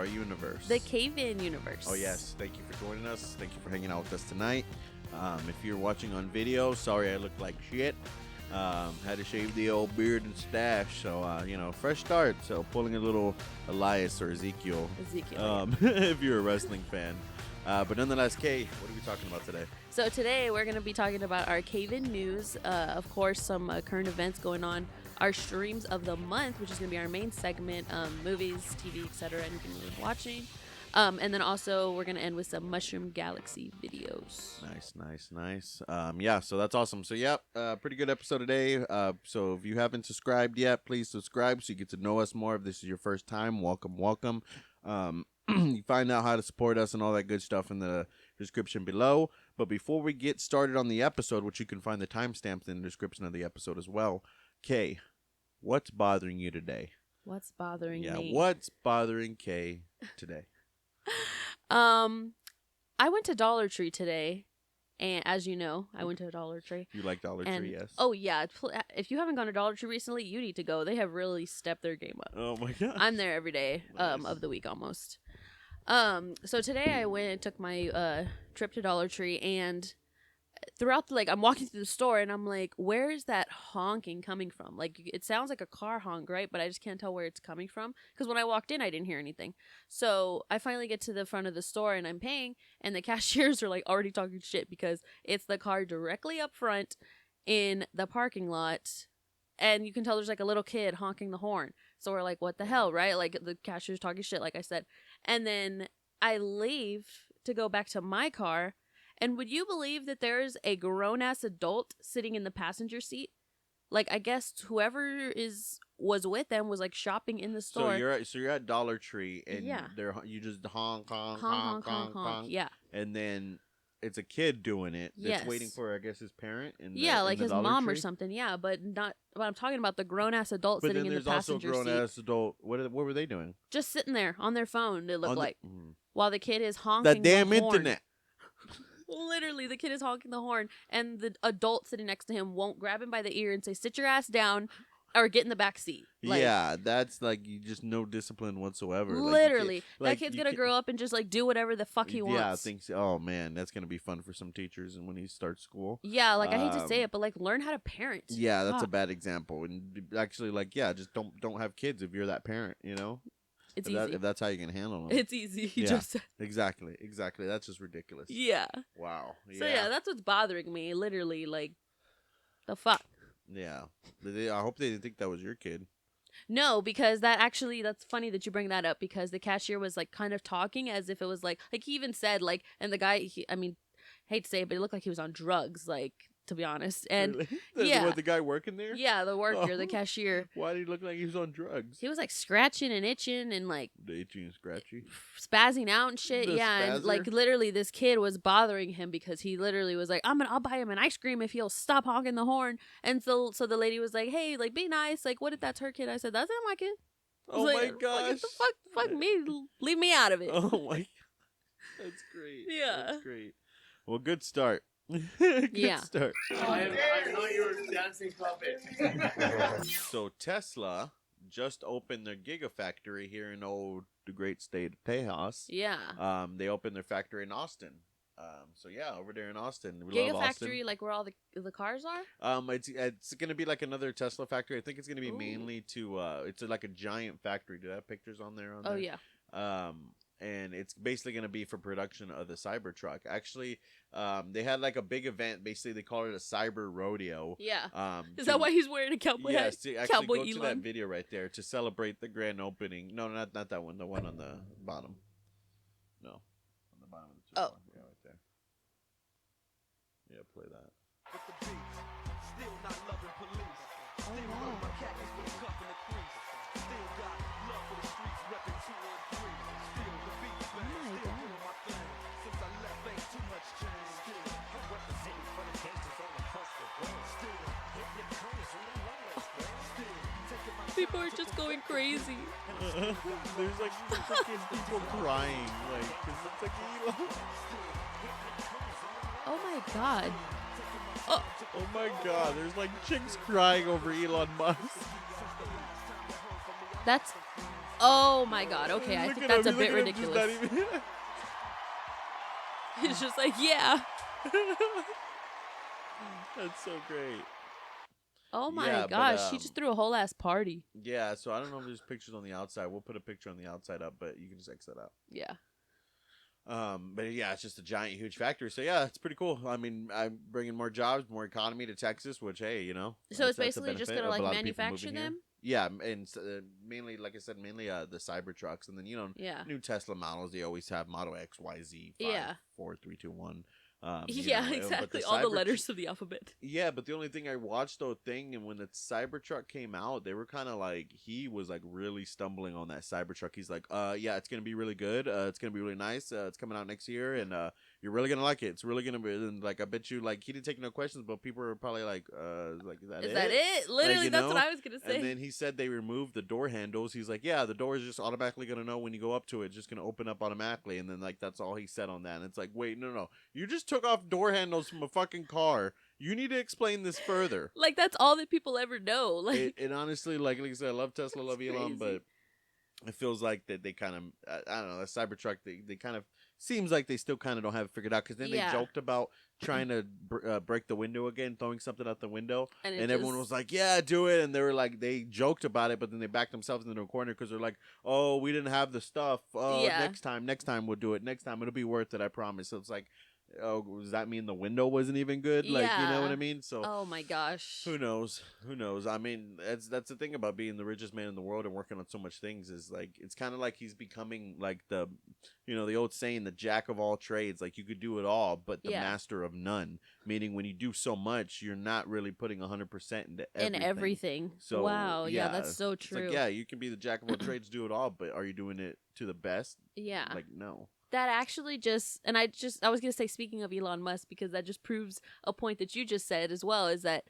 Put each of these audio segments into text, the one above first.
our universe. The CayVin universe. Oh, yes. Thank you for joining us. Thank you for hanging out with us tonight. If you're watching on video, sorry I look like shit. Had to shave the old beard and stash, so fresh start. So pulling a little Elias or Ezekiel. If you're a wrestling fan. But nonetheless, Kay, what are we talking about today? So today we're going to be talking about our CayVin news. Of course, some current events going on. Our streams of the month, which is going to be our main segment. Movies, TV, etc. Anything we're watching. And then also we're going to end with some Mushroom Galaxy videos. Nice. Yeah, so that's awesome. So, pretty good episode today. So if you haven't subscribed yet, please subscribe so you get to know us more. If this is your first time, welcome. You find out how to support us and all that good stuff in the description below. But before we get started on the episode, which you can find the timestamps in the description of the episode as well, Kay, what's bothering you today? What's bothering me? Yeah, what's bothering Kay today? I went to Dollar Tree today, and as you know, I went to a Dollar Tree. You like Dollar Tree, yes? Oh yeah, if you haven't gone to Dollar Tree recently, you need to go. They have really stepped their game up. Oh my god, I'm there every day, nice. Of the week almost. So today I went and took my trip to Dollar Tree, and throughout I'm walking through the store and I'm like, where is that honking coming from? Like, it sounds like a car honk, right? But I just can't tell where it's coming from because when I walked in I didn't hear anything. So I finally get to the front of the store and I'm paying, and the cashiers are like already talking shit because it's the car directly up front in the parking lot, and you can tell there's like a little kid honking the horn. So we're like, what the hell, right? Like, the cashier's talking shit, like I said. And then I leave to go back to my car. And would you believe that there's a grown-ass adult sitting in the passenger seat? Like, I guess whoever was with them was like shopping in the store. So you're at Dollar Tree and you just honk. Yeah. And then it's a kid doing it. That's waiting for, I guess, his parent. Like his mom or something. Yeah, but I'm talking about the grown-ass adult sitting in the passenger seat. But then there's also a grown-ass adult. What were they doing? Just sitting there on their phone, it looked like. While the kid is The honking damn the horn. internet. Literally, the kid is honking the horn, and the adult sitting next to him won't grab him by the ear and say, sit your ass down or get in the back seat. Yeah, that's you just no discipline whatsoever. Literally. That kid's going to grow up and just do whatever the fuck he wants. Yeah, I think so. Oh, man, that's going to be fun for some teachers and when he starts school. Yeah, I hate to say it, but learn how to parent. Yeah, that's a bad example. And actually, just don't have kids if you're that parent, you know? It's easy. If that's how you can handle them. It's easy. Exactly. That's just ridiculous. Yeah. Wow. Yeah. So, that's what's bothering me. Literally, the fuck. Yeah. I hope they didn't think that was your kid. No, because that's funny that you bring that up, because the cashier was, kind of talking as if it was, he even said, and the guy, hate to say it, but it looked like he was on drugs, to be honest. And really? The guy working there? Yeah, the worker, the cashier. Why did he look like he was on drugs? He was scratching and itching and the itching and scratchy, spazzing out and shit. And literally this kid was bothering him because he literally was like, I'll buy him an ice cream if he'll stop honking the horn. And so the lady was like, hey, be nice. What if that's her kid? I said, that's not my kid. Oh my gosh. What the fuck me, leave me out of it. Oh my, that's great. Yeah, that's great. Well, good start. Good start. I know you're a dancing puppet. So Tesla just opened their gigafactory here in the great state of Tejas. Yeah. They opened their factory in Austin. Over there in Austin. Gigafactory, where all the cars are? It's gonna be another Tesla factory. I think it's gonna be mainly to it's a giant factory. Do they have pictures on there? Oh yeah. And it's basically going to be for production of the Cybertruck. Actually, they had a big event. Basically, they call it a Cyber Rodeo. Yeah. Is that why he's wearing a cowboy hat? Yes, actually go to that video right there to celebrate the grand opening. No, not that one. The one on the bottom. No, on the bottom of the two. Oh. Yeah, right there. Yeah, play that. Still not loving police. Still wear my khakis with a cuff in the crease. Still got love for the streets, repping 2 and 3. Still the beat bang, still doing my thing. Since I left, ain't too much change. Still, I'm representing for the gangsters all across the world. Still, hitting the corners on the runways, man. Still, taking my People are just going crazy. There's freaking people crying, cause it's Elon. Oh my god. Oh my god, there's chicks crying over Elon Musk. That's Oh my god. Okay, I Look think at that's a him, bit look at him, just not ridiculous. even- It's just like, yeah. That's so great. Oh my Yeah, but, gosh, she just threw a whole ass party. Yeah, so I don't know if there's pictures on the outside. We'll put a picture on the outside up, but you can just X that out. Yeah. But yeah, it's just a giant, huge factory. So yeah, it's pretty cool. I mean, I'm bringing more jobs, more economy to Texas, which hey, you know. So it's that's a basically just benefit gonna of a like lot of people manufacture moving here. them? Yeah, and mainly, like I said, mainly the cyber trucks, and then Yeah. new Tesla models. They always have Model X, Y, Z, 5, Yeah. 4, 3, 2, 1. Yeah, but exactly. All the Cybertruck- letters of the alphabet. Yeah, but the only thing I watched though and when the Cybertruck came out, they were kind of like he was like really stumbling on that Cybertruck. He's like, yeah, it's gonna be really good. It's gonna be really nice. It's coming out next year, and you're really gonna like it. It's really gonna be. And like I bet you, like he didn't take no questions, but people were probably like, is that Is that it? Literally, you that's know? what I was gonna say. And then he said they removed the door handles. He's like, yeah, the door is just automatically gonna know when you go up to it. It's just gonna open up automatically. And then like that's all he said on that. And it's like, wait, no, you just took off door handles from a fucking car. You need to explain this further. Like that's all that people ever know. Like It honestly, like I said, I love Tesla, love Elon, crazy. but it feels like that they kind of, I don't know, that Cybertruck, they kind of, seems like they still kind of don't have it figured out, because then Yeah. they joked about trying to break the window again, throwing something out the window, and, and everyone was like, yeah, do it, and they were like, they joked about it, but then they backed themselves into a corner, because they're like, oh, we didn't have the stuff, Yeah. next time we'll do it, next time it'll be worth it, I promise. So it's like, oh, does that mean the window wasn't even good? Like, you know what I Yeah. mean? So oh my gosh. who knows? I mean, that's the thing about being the richest man in the world and working on so much things is like it's kind of like he's becoming like the, the old saying, the jack of all trades. Like you could do it all, but the Yeah. master of none. Meaning when you do so much, you're not really putting 100% into everything. In everything. So wow. Yeah, that's so it's true. like, yeah, you can be the jack of all trades, do it all, but are you doing it to the best? Yeah. Like no. That actually just, and I was going to say, speaking of Elon Musk, because that just proves a point that you just said as well, is that,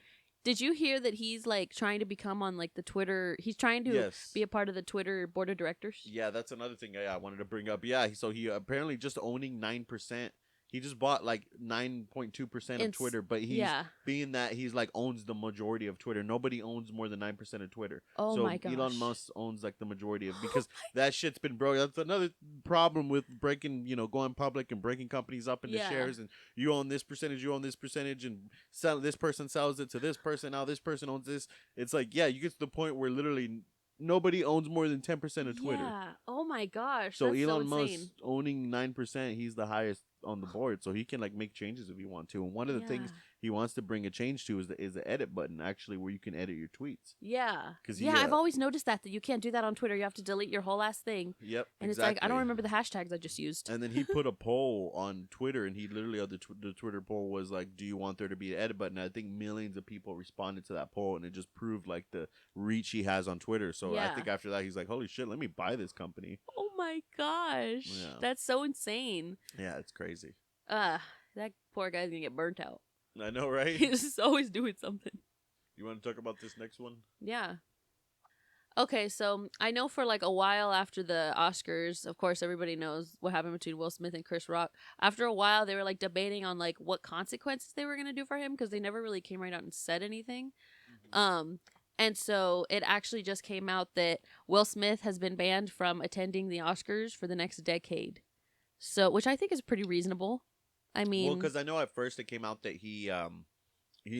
did you hear that he's like trying to become on like the Twitter, he's trying to Yes. be a part of the Twitter board of directors? Yeah, that's another thing I wanted to bring up. Yeah, so he apparently just owning 9%. He just bought like 9.2% of Twitter, but he's yeah. being that he's like owns the majority of Twitter. Nobody owns more than 9% of Twitter. Oh so my gosh. Elon Musk owns like the majority of because that shit's been broke. That's another problem with breaking, going public and breaking companies up into Yeah. shares, and you own this percentage, and sell this person sells it to this person. Now this person owns this. It's like, yeah, you get to the point where literally nobody owns more than 10% of Twitter. Yeah. Oh my gosh. So that's Elon so Musk insane. owning 9%, he's the highest on the board, so he can like make changes if he wants to. And one of the things he wants to bring a change to is the edit button, actually, where you can edit your tweets. Yeah. 'Cause Yeah, he, I've always noticed that you can't do that on Twitter. You have to delete your whole ass thing. Yep. And it's like, I don't remember the hashtags I just used. And then he put a poll on Twitter, and he literally, the Twitter poll was like, do you want there to be an edit button? And I think millions of people responded to that poll, and it just proved like the reach he has on Twitter. So I Yeah. think after that, he's like, holy shit, let me buy this company. Oh my gosh. Yeah. That's so insane. Yeah, it's crazy. That poor guy's gonna get burnt out. I know, right? He's just always doing something. You want to talk about this next one? Yeah. Okay, so I know for like a while after the Oscars, of course, everybody knows what happened between Will Smith and Chris Rock. After a while, they were like debating on like what consequences they were gonna do for him because they never really came right out and said anything. And so it actually just came out that Will Smith has been banned from attending the Oscars for the next decade. So, which I think is pretty reasonable. I mean, well, because I know at first it came out that he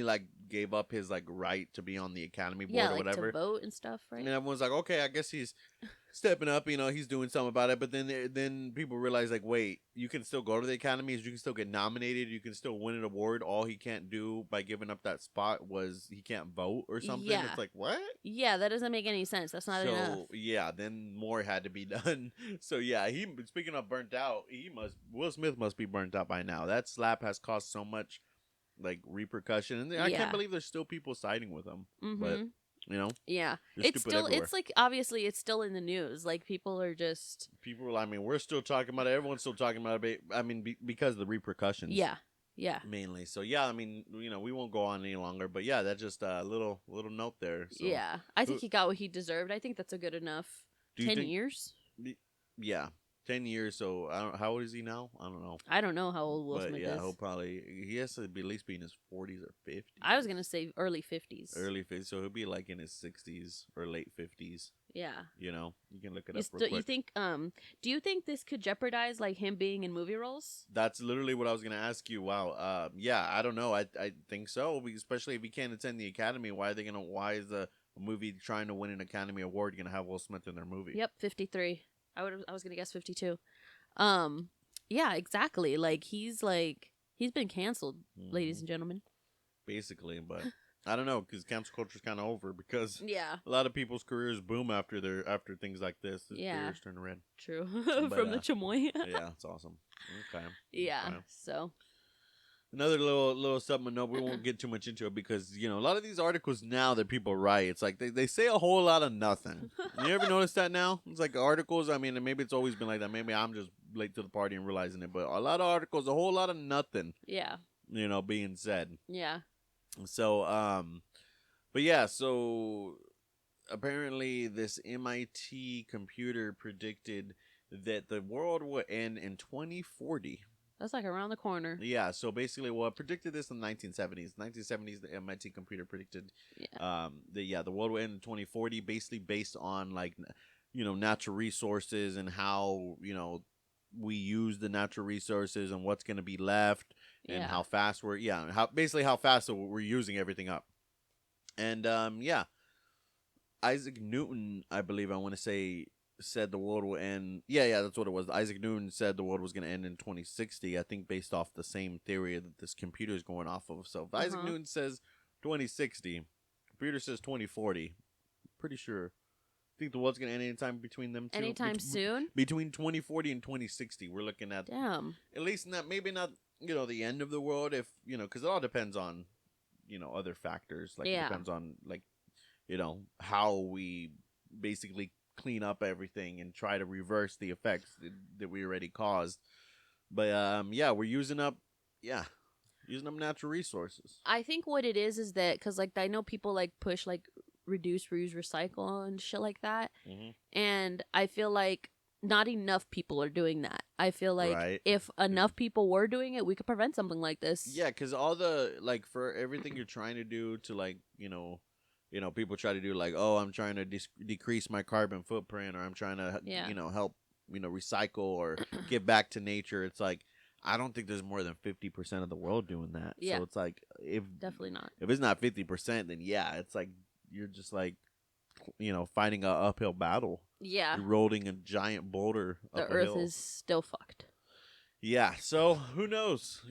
like gave up his like right to be on the Academy board yeah, or like whatever. to vote and stuff, right? And everyone's like, okay, I guess he's stepping up. He's doing something about it. But then people realize like, wait, you can still go to the academies. You can still get nominated. You can still win an award. All he can't do by giving up that spot was he can't vote or something. Yeah. It's like, what? Yeah, that doesn't make any sense. That's not enough. So yeah, then more had to be done. So yeah, speaking of burnt out, Will Smith must be burnt out by now. That slap has caused so much like repercussion, and I Yeah. can't believe there's still people siding with him. But Yeah, They're it's stupid still everywhere. it's like obviously it's still in the news. Like people are just people, I mean, we're still talking about it. Everyone's still talking about it. I mean, because of the repercussions. yeah. Mainly. So yeah, I mean, we won't go on any longer. But yeah, that's just a little note there. So, Yeah. I think he got what he deserved. I think that's a good enough Do you 10 think- years. Yeah. 10 years. So I don't. How old is he now? I don't know. I don't know how old Will But Smith yeah, is. he'll probably he has to be at least be in his 40s or 50s. I was gonna say early 50s. Early 50s, so he'll be like in his 60s or late 50s. Yeah. You know, you can look it You, up real quick. you think? Do you think this could jeopardize like him being in movie roles? That's literally what I was gonna ask you. Wow. Yeah, I don't know. I think so. Especially if he can't attend the Academy, why are they gonna? Why is a movie trying to win an Academy Award gonna have Will Smith in their movie? Yep, 53. I was gonna guess 52. Yeah, exactly. Like he's been canceled, ladies and gentlemen. Basically, but I don't know because cancel culture's kind of over because Yeah. a lot of people's careers boom after things like this. Their Yeah. careers turn red. True. But, From the chamoy. Yeah, it's awesome. Okay. Yeah. Okay. So. Another little something. No, we won't get too much into it because a lot of these articles now that people write, it's like they say a whole lot of nothing. You ever notice that now? It's like articles. I mean, maybe it's always been like that. Maybe I'm just late to the party and realizing it. But a lot of articles, a whole lot of nothing. Yeah. Being said. Yeah. So, but yeah, so apparently this MIT computer predicted that the world will end in 2040. That's like around the corner. Yeah, so basically, predicted this in the 1970s. 1970s, the MIT computer predicted, the world will end in 2040, basically based on like, natural resources and how we use the natural resources and what's going to be left and how fast how fast we're using everything up. And Isaac Newton, I believe I want to say, said the world will end. Yeah, that's what it was. Isaac Newton said the world was going to end in 2060. I think based off the same theory that this computer is going off of. So if Isaac Newton says 2060, computer says 2040. Pretty sure. I think the world's going to end anytime between them two. Anytime soon? Between 2040 and 2060, we're looking at. Damn. At least not, maybe not, the end of the world if, because it all depends on, other factors. Like it depends on like, how we basically clean up everything and try to reverse the effects that we already caused. But we're using up natural resources. I think what it is that because like I know people like push like reduce, reuse, recycle and shit like that, and I feel like not enough people are doing that. I feel like if enough people were doing it, we could prevent something like this. Yeah, because all the like for everything you're trying to do to like people try to do like, oh, I'm trying to decrease my carbon footprint, or I'm trying to, help, recycle or give back to nature. It's like, I don't think there's more than 50% of the world doing that. Yeah. So it's like, Definitely not. If it's not 50%, then yeah, it's like you're just like, fighting an uphill battle. Yeah. You're rolling a giant boulder The up a Earth hill. is still fucked. Yeah. So who knows?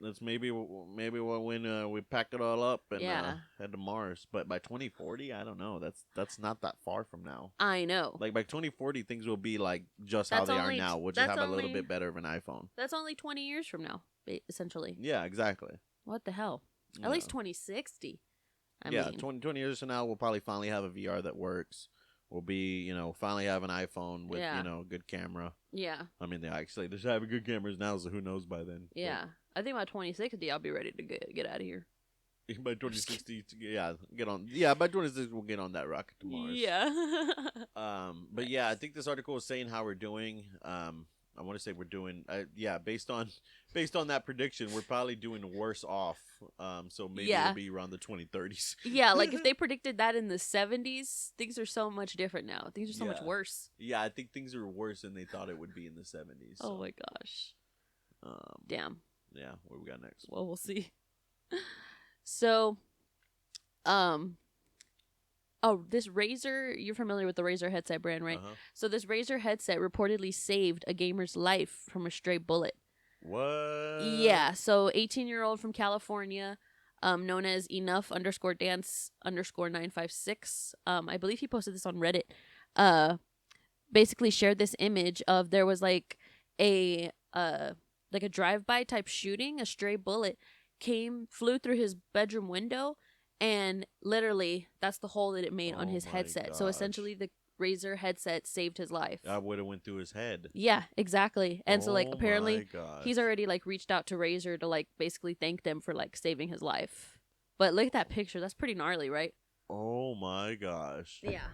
That's maybe when we pack it all up and head to Mars. But by 2040, I don't know. That's not that far from now. I know. Like by 2040, things will be like just how they are now. We'll just have a little bit better of an iPhone. That's only 20 years from now, essentially. Yeah, exactly. What the hell? At least 2060. I mean, 20 years from now, we'll probably finally have a VR that works. We'll be, finally have an iPhone with, a good camera. Yeah. I mean, they're just having good cameras now, so who knows by then. Yeah. I think by 2060, I'll be ready to get out of here. By 2060, get on. Yeah, by 2060, we'll get on that rocket to Mars. Yeah. But yeah, I think this article is saying how we're doing. I want to say we're doing. Based on that prediction, we're probably doing worse off. So maybe it'll be around the 2030s. Yeah, like if they predicted that in the 70s, things are so much different now. Things are so much worse. Yeah, I think things are worse than they thought it would be in the 70s. So. Oh my gosh. Damn. Yeah, what we got next? Well, we'll see. So, this Razer, you're familiar with the Razer headset brand, right? So this Razer headset reportedly saved a gamer's life from a stray bullet. What? Yeah, so 18-year-old from California, known as enough_dance_956. I believe he posted this on Reddit. Basically shared this image of there was like a drive-by type shooting. A stray bullet flew through his bedroom window, and literally that's the hole that it made on his headset. Gosh. So essentially the Razer headset saved his life. That would have went through his head. Yeah, exactly. And so like apparently gosh. he's already like reached out to Razer to like basically thank them for like saving his life. But look at that picture. That's pretty gnarly, right? Oh my gosh. Yeah.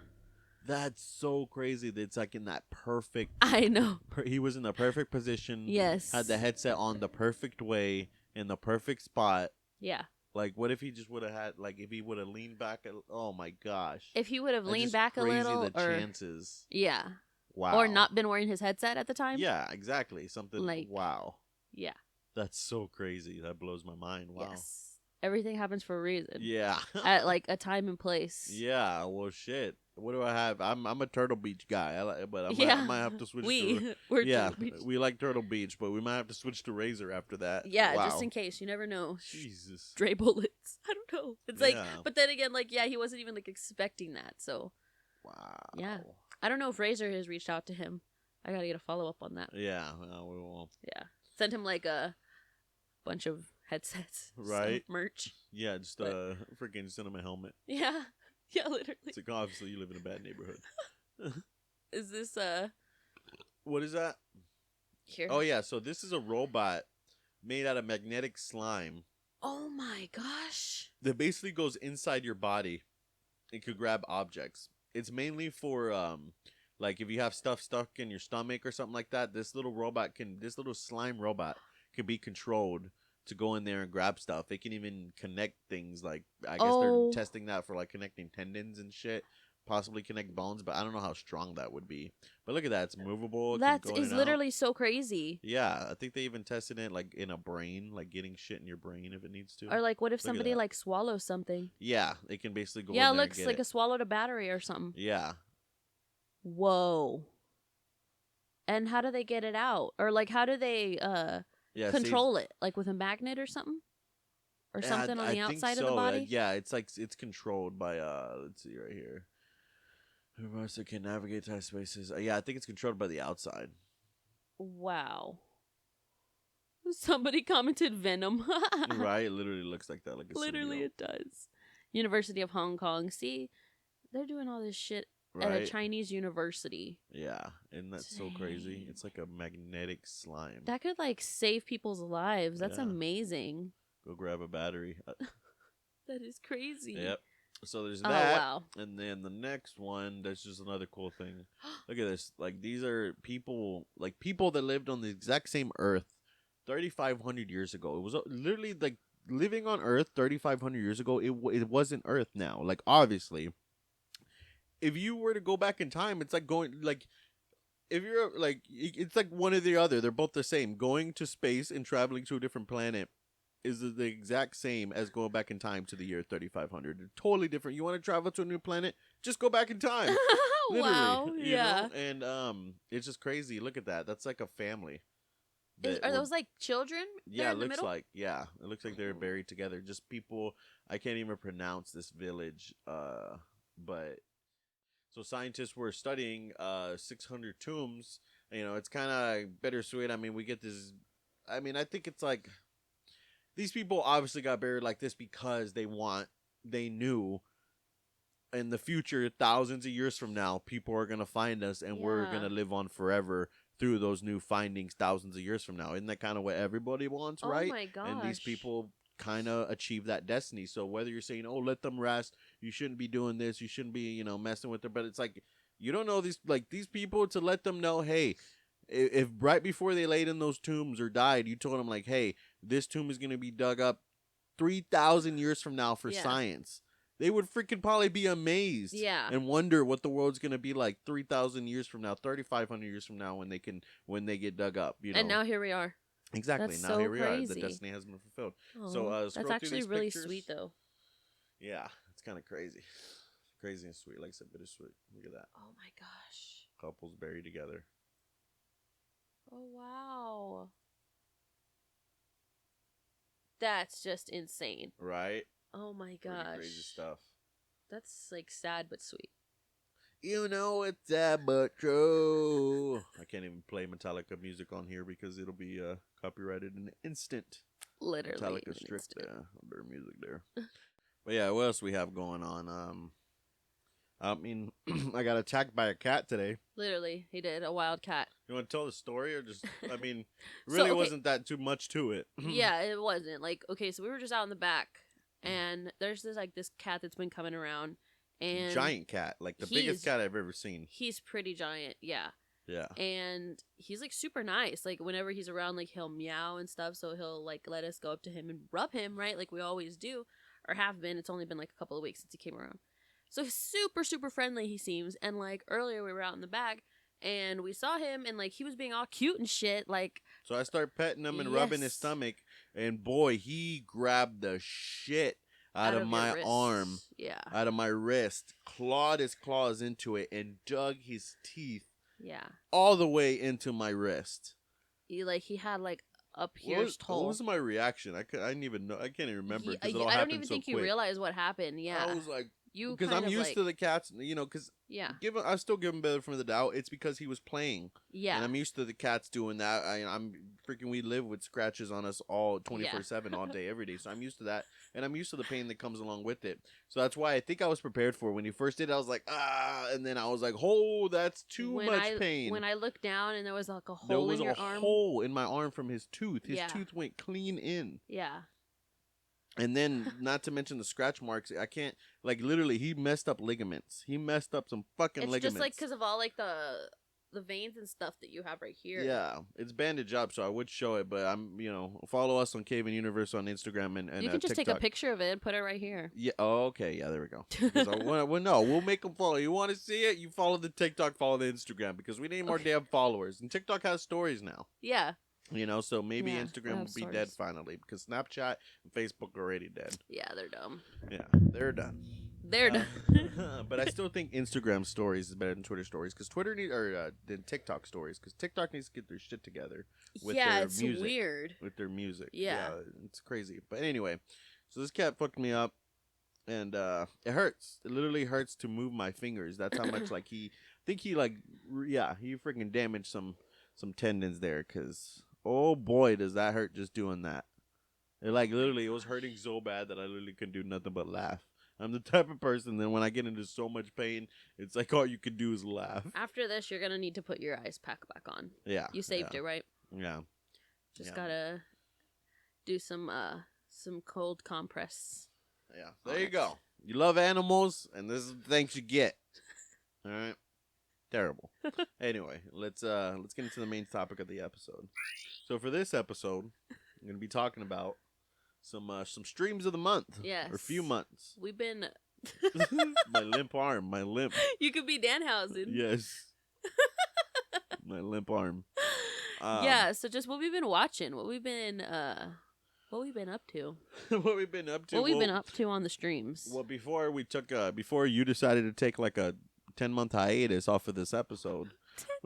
That's so crazy. That it's like in that perfect. I know. He was in the perfect position. Yes. Had the headset on the perfect way in the perfect spot. Yeah. Like, what if he just would have had, like, if he would have leaned back? Oh my gosh! If he would have That's leaned just back a crazy, little, the or chances. yeah, Wow. or not been wearing his headset at the time. Yeah, exactly. Something. Like- Wow. Yeah. That's so crazy. That blows my mind. Wow. Yes. Everything happens for a reason. Yeah. At like a time and place. Yeah. Well, shit. What do I have? I'm a Turtle Beach guy. But I Yeah. might have to switch. We're Yeah, Turtle Beach. we like Turtle Beach, but we might have to switch to Razor after that. Yeah, Wow. just in case. You never know. Jesus. Stray bullets. I don't know. It's like, Yeah. but then again, like, yeah, he wasn't even like expecting that. So Wow. Yeah. I don't know if Razor has reached out to him. I gotta get a follow up on that. Yeah. Well, we will. Yeah. Send him like a bunch of headsets. Right. Some merch. Yeah. Just But- freaking send him a helmet. Yeah. Yeah, literally. It's like, obviously you live in a bad neighborhood. Is this What is that? here? Oh yeah. So this is a robot made out of magnetic slime Oh my gosh. that basically goes inside your body. It could grab objects. It's mainly for like if you have stuff stuck in your stomach or something like that. This little slime robot can be controlled to go in there and grab stuff. It can even connect things. Like I guess Oh. they're testing that for like connecting tendons and shit. Possibly connect bones, but I don't know how strong that would be. But look at that, it's movable. It can That go in is and out. literally so crazy. Yeah, I think they even tested it like in a brain, like getting shit in your brain if it needs to. Or like, what if Look at somebody that. like swallows something? Yeah, it can basically go. Yeah, in it there looks and get like it. a swallowed a battery or something. Yeah, Whoa. And how do they get it out? Or like, how do they yeah. control it? Like with a magnet or something? Or something on the outside of the body? Yeah, it's like it's controlled by let's see right here. Robots that can navigate tight spaces. Yeah, I think it's controlled by the outside. Wow. Somebody commented Venom. Right? It literally looks like that. Like a Literally, symbiote. it does. University of Hong Kong. See, they're doing all this shit at a Right? Chinese university. Yeah, and that's so crazy. Dang. It's like a magnetic slime. That could like save people's lives. That's Yeah. amazing. Go grab a battery. That is crazy. Yep. So there's Oh that. wow. And then the next one, that's just another cool thing. Look at this. Like, these are people that lived on the exact same Earth 3,500 years ago. It was literally like living on Earth 3,500 years ago. It wasn't Earth now. Like, obviously, if you were to go back in time, it's like going, like, if you're like, it's like one or the other. They're both the same. Going to space and traveling to a different planet is the exact same as going back in time to the year 3,500. They're totally different. You want to travel to a new planet? Just go back in time. Literally, Wow. you Yeah. know? And it's just crazy. Look at that. That's like a family. Are that were- those like children? Yeah, there it in the looks middle? like it looks like they're buried together. Just people. I can't even pronounce this village. But so scientists were studying 600 tombs. You know, it's kind of bittersweet. I mean, we get this. I mean, I think it's like these people obviously got buried like this because they knew in the future, thousands of years from now, people are gonna find us and we're Yeah. gonna live on forever through those new findings thousands of years from now. Isn't that kind of what everybody wants, Oh right? my gosh. And these people kind of achieve that destiny. So whether you're saying, "Oh, let them rest," you shouldn't be doing this, you shouldn't be, messing with them, but it's like you don't know these people to let them know, hey, if right before they laid in those tombs or died, you told them like, hey, this tomb is gonna be dug up 3,000 years from now for Yeah. science. They would freaking probably be amazed, Yeah. and wonder what the world's gonna be like 3,000 years from now, 3,500 years from now when they get dug up. You know, And now here we are. exactly. that's now so here we are. The crazy. destiny has been fulfilled. Oh, So, that's scroll through actually these really pictures. sweet though. Yeah, it's kind of crazy, crazy and sweet. Like I said, bittersweet. Look at that. Oh my gosh. Couples buried together. Oh wow. That's just insane. Right? Oh my Pretty gosh. crazy stuff. That's like sad but sweet. You know it's sad but true. I can't even play Metallica music on here because it'll be copyrighted in an instant. Literally. Metallica an strict instant. their music there. But yeah, what else we have going on? I mean, I got attacked by a cat today. Literally, he did a wild cat. You want to tell the story or just? I mean, So, really okay. wasn't that too much to it. Yeah, it wasn't. Like, okay, so we were just out in the back, and there's this cat that's been coming around, And giant cat, like the biggest cat I've ever seen. He's pretty giant, yeah. Yeah. And he's like super nice. Like whenever he's around, like he'll meow and stuff. So he'll like let us go up to him and rub him, right? Like we always do, or have been. It's only been like a couple of weeks since he came around. So he's super, super friendly, he seems. And like earlier we were out in the back and we saw him and like he was being all cute and shit. Like, so I start petting him and rubbing his stomach, and boy, he grabbed the shit out of my arm. Yeah. Out of my wrist, clawed his claws into it, and dug his teeth. Yeah. All the way into my wrist. He had like a pierced hole. What was my reaction? I didn't even know. I can't even remember because it all I happened don't even so think quick. you realized what happened. Yeah. I was like, you because I'm used to the cats, you know. Because yeah, I still give him benefit of the doubt. It's because he was playing. Yeah. And I'm used to the cats doing that. I'm freaking. We live with scratches on us all 24/7 all day, every day. So I'm used to that, and I'm used to the pain that comes along with it. So that's why I think I was prepared for it. When he first did it, I was like, and then I was like, oh, that's too much pain. When I looked down and there was like a hole in your arm. There was a hole in my arm from his tooth. His Yeah. tooth went clean in. Yeah. And then, not to mention the scratch marks, I can't, like, literally, he messed up ligaments. He messed up some fucking ligaments. It's just, like, because of all, like, the veins and stuff that you have right here. Yeah, it's bandaged up, so I would show it, but follow us on CayVin Universe on Instagram and you can just TikTok. take a picture of it and put it right here. Yeah, okay, yeah, there we go. We'll make them follow. You want to see it? You follow the TikTok, follow the Instagram, because we need more damn followers. And TikTok has stories now. Yeah. So maybe Yeah, Instagram will be dead finally, because Snapchat and Facebook are already dead. Yeah, they're dumb. Yeah, they're done. They're done. But I still think Instagram stories is better than Twitter stories, because than TikTok stories, because TikTok needs to get their shit together with their it's music. weird. With their music. Yeah. It's crazy. But anyway, so this cat fucked me up, and it hurts. It literally hurts to move my fingers. That's how much he freaking damaged some tendons there, because oh boy, does that hurt just doing that. It literally, it was hurting so bad that I literally couldn't do nothing but laugh. I'm the type of person that when I get into so much pain, it's like all you can do is laugh. After this, you're gonna need to put your ice pack back on. Yeah. You saved it, right? Yeah. Just gotta do some cold compress. Yeah. There you go. You love animals, and this is the things you get. All right. Terrible. Anyway, let's get into the main topic of the episode. So for this episode, I'm gonna be talking about some streams of the month. Yes. Or few months. We've been My limp arm. My limp. You could be Danhausen. Yes. My limp arm. Yeah, so just what we've been watching, what we've been up to. What we've been up to. What we've been up to on the streams. Well, before you decided to take like a 10-month hiatus off of this episode.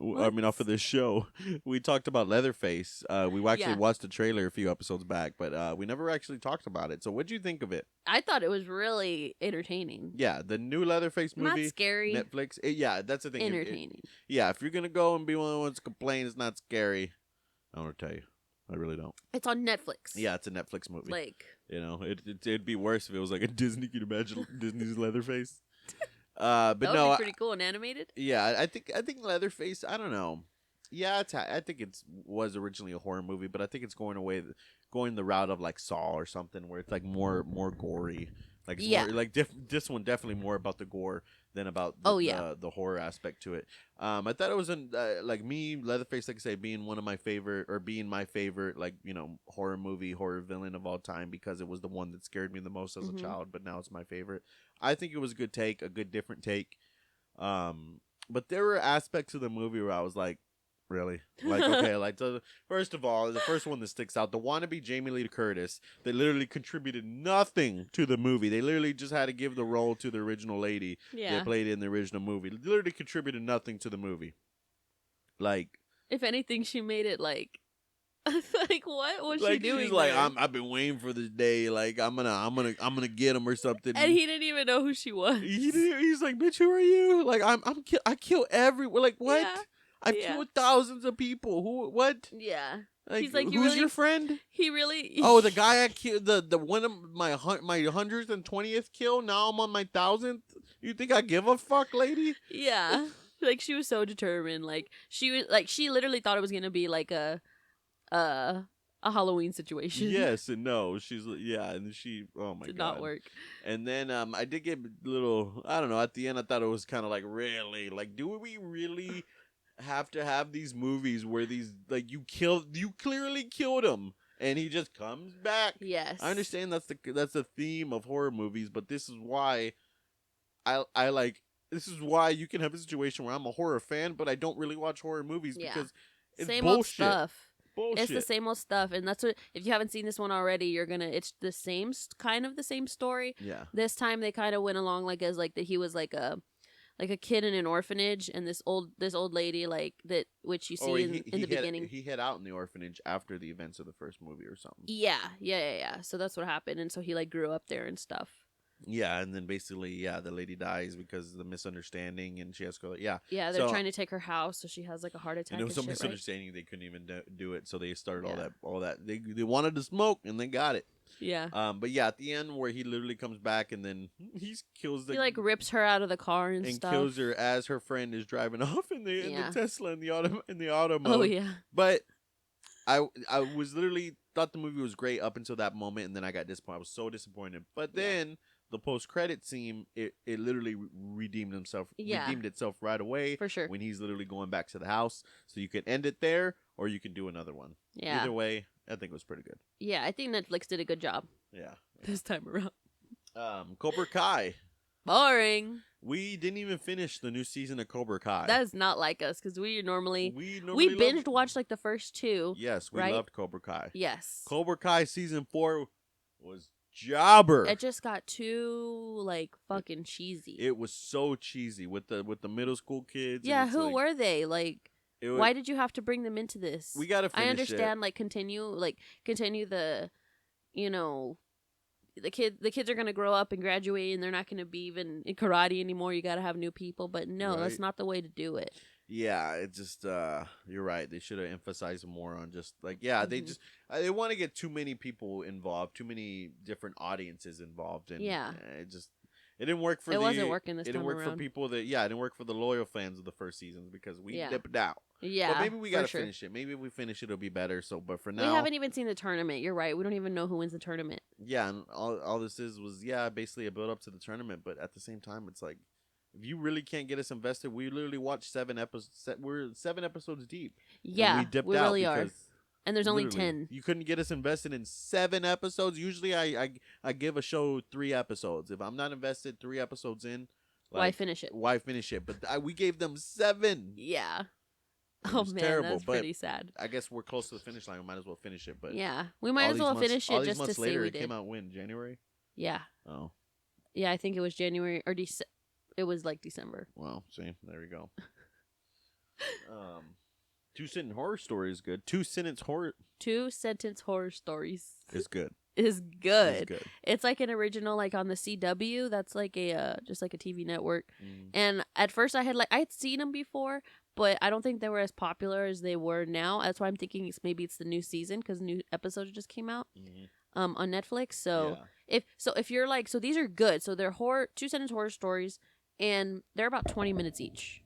Off of this show, we talked about Leatherface. We actually watched the trailer a few episodes back, but we never actually talked about it. So what'd you think of it? I thought it was really entertaining. Yeah, the new Leatherface movie. Not scary. Netflix. That's the thing. Entertaining. If you're going to go and be one of the ones to complain it's not scary, I don't want to tell you. I really don't. It's on Netflix. Yeah, it's a Netflix movie. It'd be worse if it was like a Disney. Can you imagine Disney's Leatherface? But that would be pretty cool and animated. Yeah, I think Leatherface. I don't know. Yeah, I think it was originally a horror movie, but I think it's going the route of like Saw or something, where it's like more gory. Like this one definitely more about the gore than about the horror aspect to it. I thought it was Leatherface, like I say, being my favorite horror movie, horror villain of all time, because it was the one that scared me the most as a child, but now it's my favorite. I think it was a good take, a good different take. But there were aspects of the movie where I was like, really? First of all, the first one that sticks out, the wannabe Jamie Lee Curtis, that literally contributed nothing to the movie. They literally just had to give the role to the original lady that played in the original movie. Literally contributed nothing to the movie. If anything, she made it what was she doing? She's like, I've been waiting for this day. I'm gonna get him or something. And he didn't even know who she was. He's like, bitch, who are you? I kill everyone. What? Yeah. I've killed thousands of people. Who? What? Yeah. He's like, who's your friend? He really. Oh, the guy I killed, the one of my 120th kill. Now I'm on my 1000th. You think I give a fuck, lady? Yeah. She was so determined. She literally thought it was gonna be like a a Halloween situation. Yes and no. And she, oh my Did God. not work. And then I did get a little, I don't know, at the end I thought it was kind of like, really? Like, do we really have to have these movies where these, like, you clearly killed him and he just comes back? Yes. I understand that's the theme of horror movies, but this is why this is why you can have a situation where I'm a horror fan, but I don't really watch horror movies because it's same bullshit. old stuff. Bullshit. It's the same old stuff, and that's what. If you haven't seen this one already, it's the same kind of the same story. Yeah. This time they kind of went along like as like that he was like a kid in an orphanage, and this old lady like that, which you see in the beginning. He hid out in the orphanage after the events of the first movie or something. Yeah. So that's what happened, and so he like grew up there and stuff. Yeah, and then basically, the lady dies because of the misunderstanding, and she has to go. Yeah, they're trying to take her house, so she has like a heart attack. And it was and some shit, misunderstanding; right? they couldn't even do it, so they started all that. They wanted to smoke, and they got it. Yeah. But yeah, at the end where he literally comes back, and then he kills he like rips her out of the car and stuff, kills her as her friend is driving off in the Tesla in the auto mode. Oh yeah. But I was literally thought the movie was great up until that moment, and then I got disappointed. I was so disappointed. But then the post-credit scene, it literally redeemed itself right away. For sure. When he's literally going back to the house. So you can end it there, or you can do another one. Yeah. Either way, I think it was pretty good. Yeah, I think Netflix did a good job. Yeah. This time around. Cobra Kai. Boring. We didn't even finish the new season of Cobra Kai. That is not like us, because we normally we binged watched like the first two. Yes, we loved Cobra Kai. Yes. Cobra Kai season 4 was jobber. It just got too like fucking cheesy. It was so cheesy with the middle school kids. Yeah, who were they? Like, why did you have to bring them into this? We gotta finish I understand. it. Like, continue the, the kids are gonna grow up and graduate, and they're not gonna be even in karate anymore. You gotta have new people, but no, that's not the way to do it. Yeah, it just you're right. They should have emphasized more on just like they want to get too many people involved, too many different audiences involved, and it didn't work for. It wasn't working this time around. It didn't work for people that it didn't work for the loyal fans of the first seasons because we dipped out. Yeah, but maybe we gotta finish it. Maybe if we finish it, it'll be better. So, but for now, we haven't even seen the tournament. You're right. We don't even know who wins the tournament. Yeah, and all this was basically a build up to the tournament. But at the same time, it's like, if you really can't get us invested, we literally watched 7 episodes. We're 7 episodes deep. Yeah, we dipped we out really are. And there's only 10. You couldn't get us invested in 7 episodes. Usually, I give a show 3 episodes. If I'm not invested 3 episodes in, why finish it? Why finish it? But we gave them 7. Yeah. Oh man, terrible, that's pretty sad. I guess we're close to the finish line. We might as well finish it. But yeah, we might as well finish it just to say we did. It came out when? January? Yeah. Oh. Yeah, I think it was January or December. It was like December. Well, see, there we go. 2-sentence horror story is good. 2-sentence horror. 2-sentence horror stories is good. Is good. It's good. It's like an original, like on the CW. That's like a just like a TV network. And at first, I had seen them before, but I don't think they were as popular as they were now. That's why I'm thinking maybe it's the new season because new episodes just came out on Netflix. So if you're like, so these are good. So they're 2-sentence horror stories, and they're about 20 minutes each,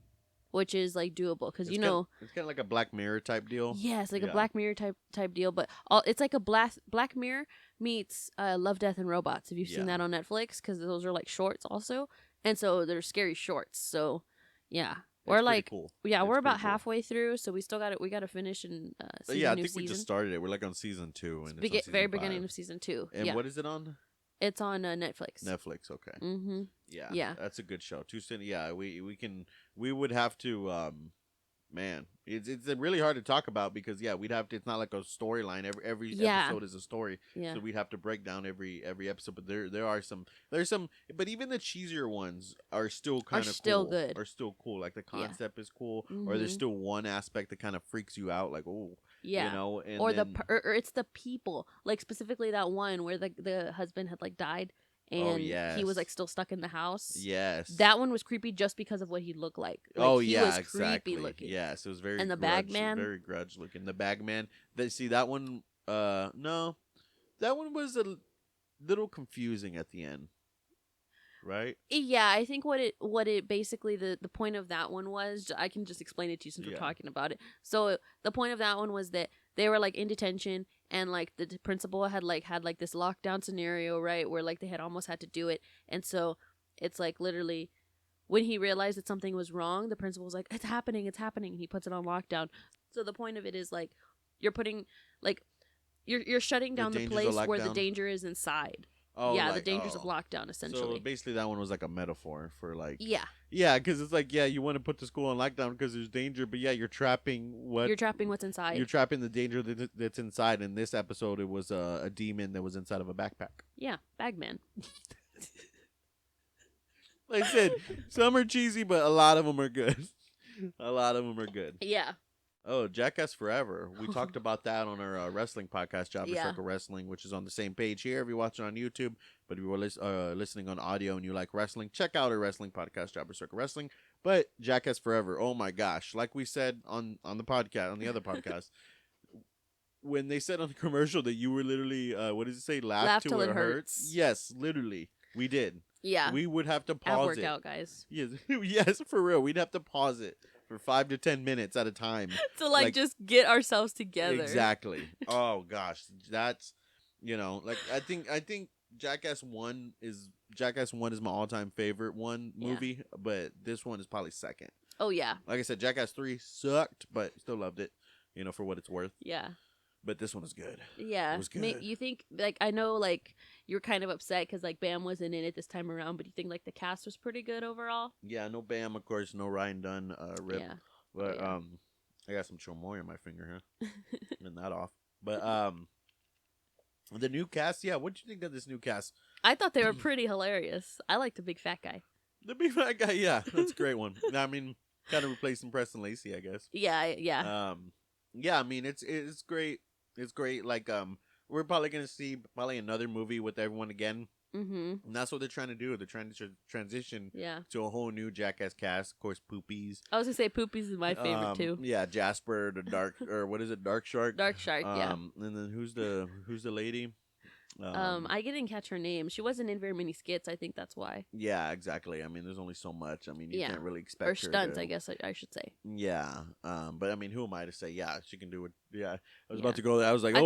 which is like doable because it's kind of like a Black Mirror type deal. Yeah, it's like a Black Mirror type deal, but it's like a Black Mirror meets Love, Death, and Robots. If you've seen that on Netflix, because those are like shorts also, and so they're scary shorts. So yeah. We're like, cool. We're about halfway through, so we still got it. We got to finish and see the new season. We just started it. We're like on season 2, and it's very beginning of season 2. And what is it on? It's on Netflix. Netflix, okay. Mm-hmm. Yeah, that's a good show. 2-sentence. Yeah, we would have to. Man, it's really hard to talk about because we'd have to. It's not like a storyline. Every episode is a story. Yeah. So we'd have to break down every episode. But there's some. But even the cheesier ones are still kind of cool. Good. Are still cool. Like the concept is cool, or there's still one aspect that kind of freaks you out. Like and or it's the people. Like specifically that one where the husband had like died. And he was like still stuck in the house. Yes, that one was creepy just because of what he looked like. He was exactly. Creepy looking. Yes, it was very. And the bag man, very grudge looking. The bag man. That one. No, that one was a little confusing at the end. Right. Yeah, I think what it basically the point of that one was, I can just explain it to you since we're talking about it. So the point of that one was that they were like in detention, and like the principal had this lockdown scenario, right, where like they had almost had to do it, and so it's like literally when he realized that something was wrong, the principal was like, it's happening, and he puts it on lockdown. So the point of it is like you're putting like you're shutting down the place where the danger is inside. Oh, yeah, like, the dangers of lockdown, essentially. So basically, that one was like a metaphor for like. Yeah. Yeah, because it's like, yeah, you want to put the school on lockdown because there's danger, but yeah, you're trapping what's inside. You're trapping the danger that's inside. In this episode, it was a demon that was inside of a backpack. Yeah, Bagman. Like I said, some are cheesy, but a lot of them are good. A lot of them are good. Yeah. Oh, Jackass Forever. We talked about that on our wrestling podcast, Jobber Circle Wrestling, which is on the same page here if you're watching on YouTube. But if you were listening on audio and you like wrestling, check out our wrestling podcast, Jobber Circle Wrestling. But Jackass Forever, oh my gosh. Like we said on the podcast, on the other podcast, when they said on the commercial that you were literally, what does it say? Laugh till it hurts. Yes, literally. We did. Yeah. We would have to pause it. Workout, guys. Yes, yes, for real. We'd have to pause it for 5 to 10 minutes at a time to like just get ourselves together. Exactly. Oh gosh, that's like I think Jackass 1 is my all-time favorite movie, but this one is probably second. Oh yeah. Like I said, Jackass 3 sucked, but still loved it, for what it's worth. Yeah. But this one is good. Yeah. It was good. You think like I know like you were kind of upset because like Bam wasn't in it this time around, but you think like the cast was pretty good overall? Yeah, no Bam, of course, no Ryan Dunn, rip. Yeah. But I got some Chomoy on my finger, huh? And that off. But the new cast, yeah. What do you think of this new cast? I thought they were pretty hilarious. I like the big fat guy. The big fat guy, yeah, that's a great one. I mean, kind of replacing Preston Lacey, I guess. Yeah, yeah. Yeah. I mean, it's great. It's great. Like, we're probably gonna see another movie with everyone again. Mm-hmm. And that's what they're trying to do. They're trying to transition to a whole new Jackass cast. Of course, Poopies. I was gonna say Poopies is my favorite too. Yeah, Jasper, the dark, or what is it, Dark Shark? Dark Shark, yeah. And then who's the lady? I didn't catch her name. She wasn't in very many skits. I think that's why. Yeah, exactly. I mean, there's only so much. I mean, you can't really expect or stunts. I guess I should say. Yeah. But I mean, who am I to say? Yeah, she can do it. Yeah. I was Yeah. about to go there. I was like,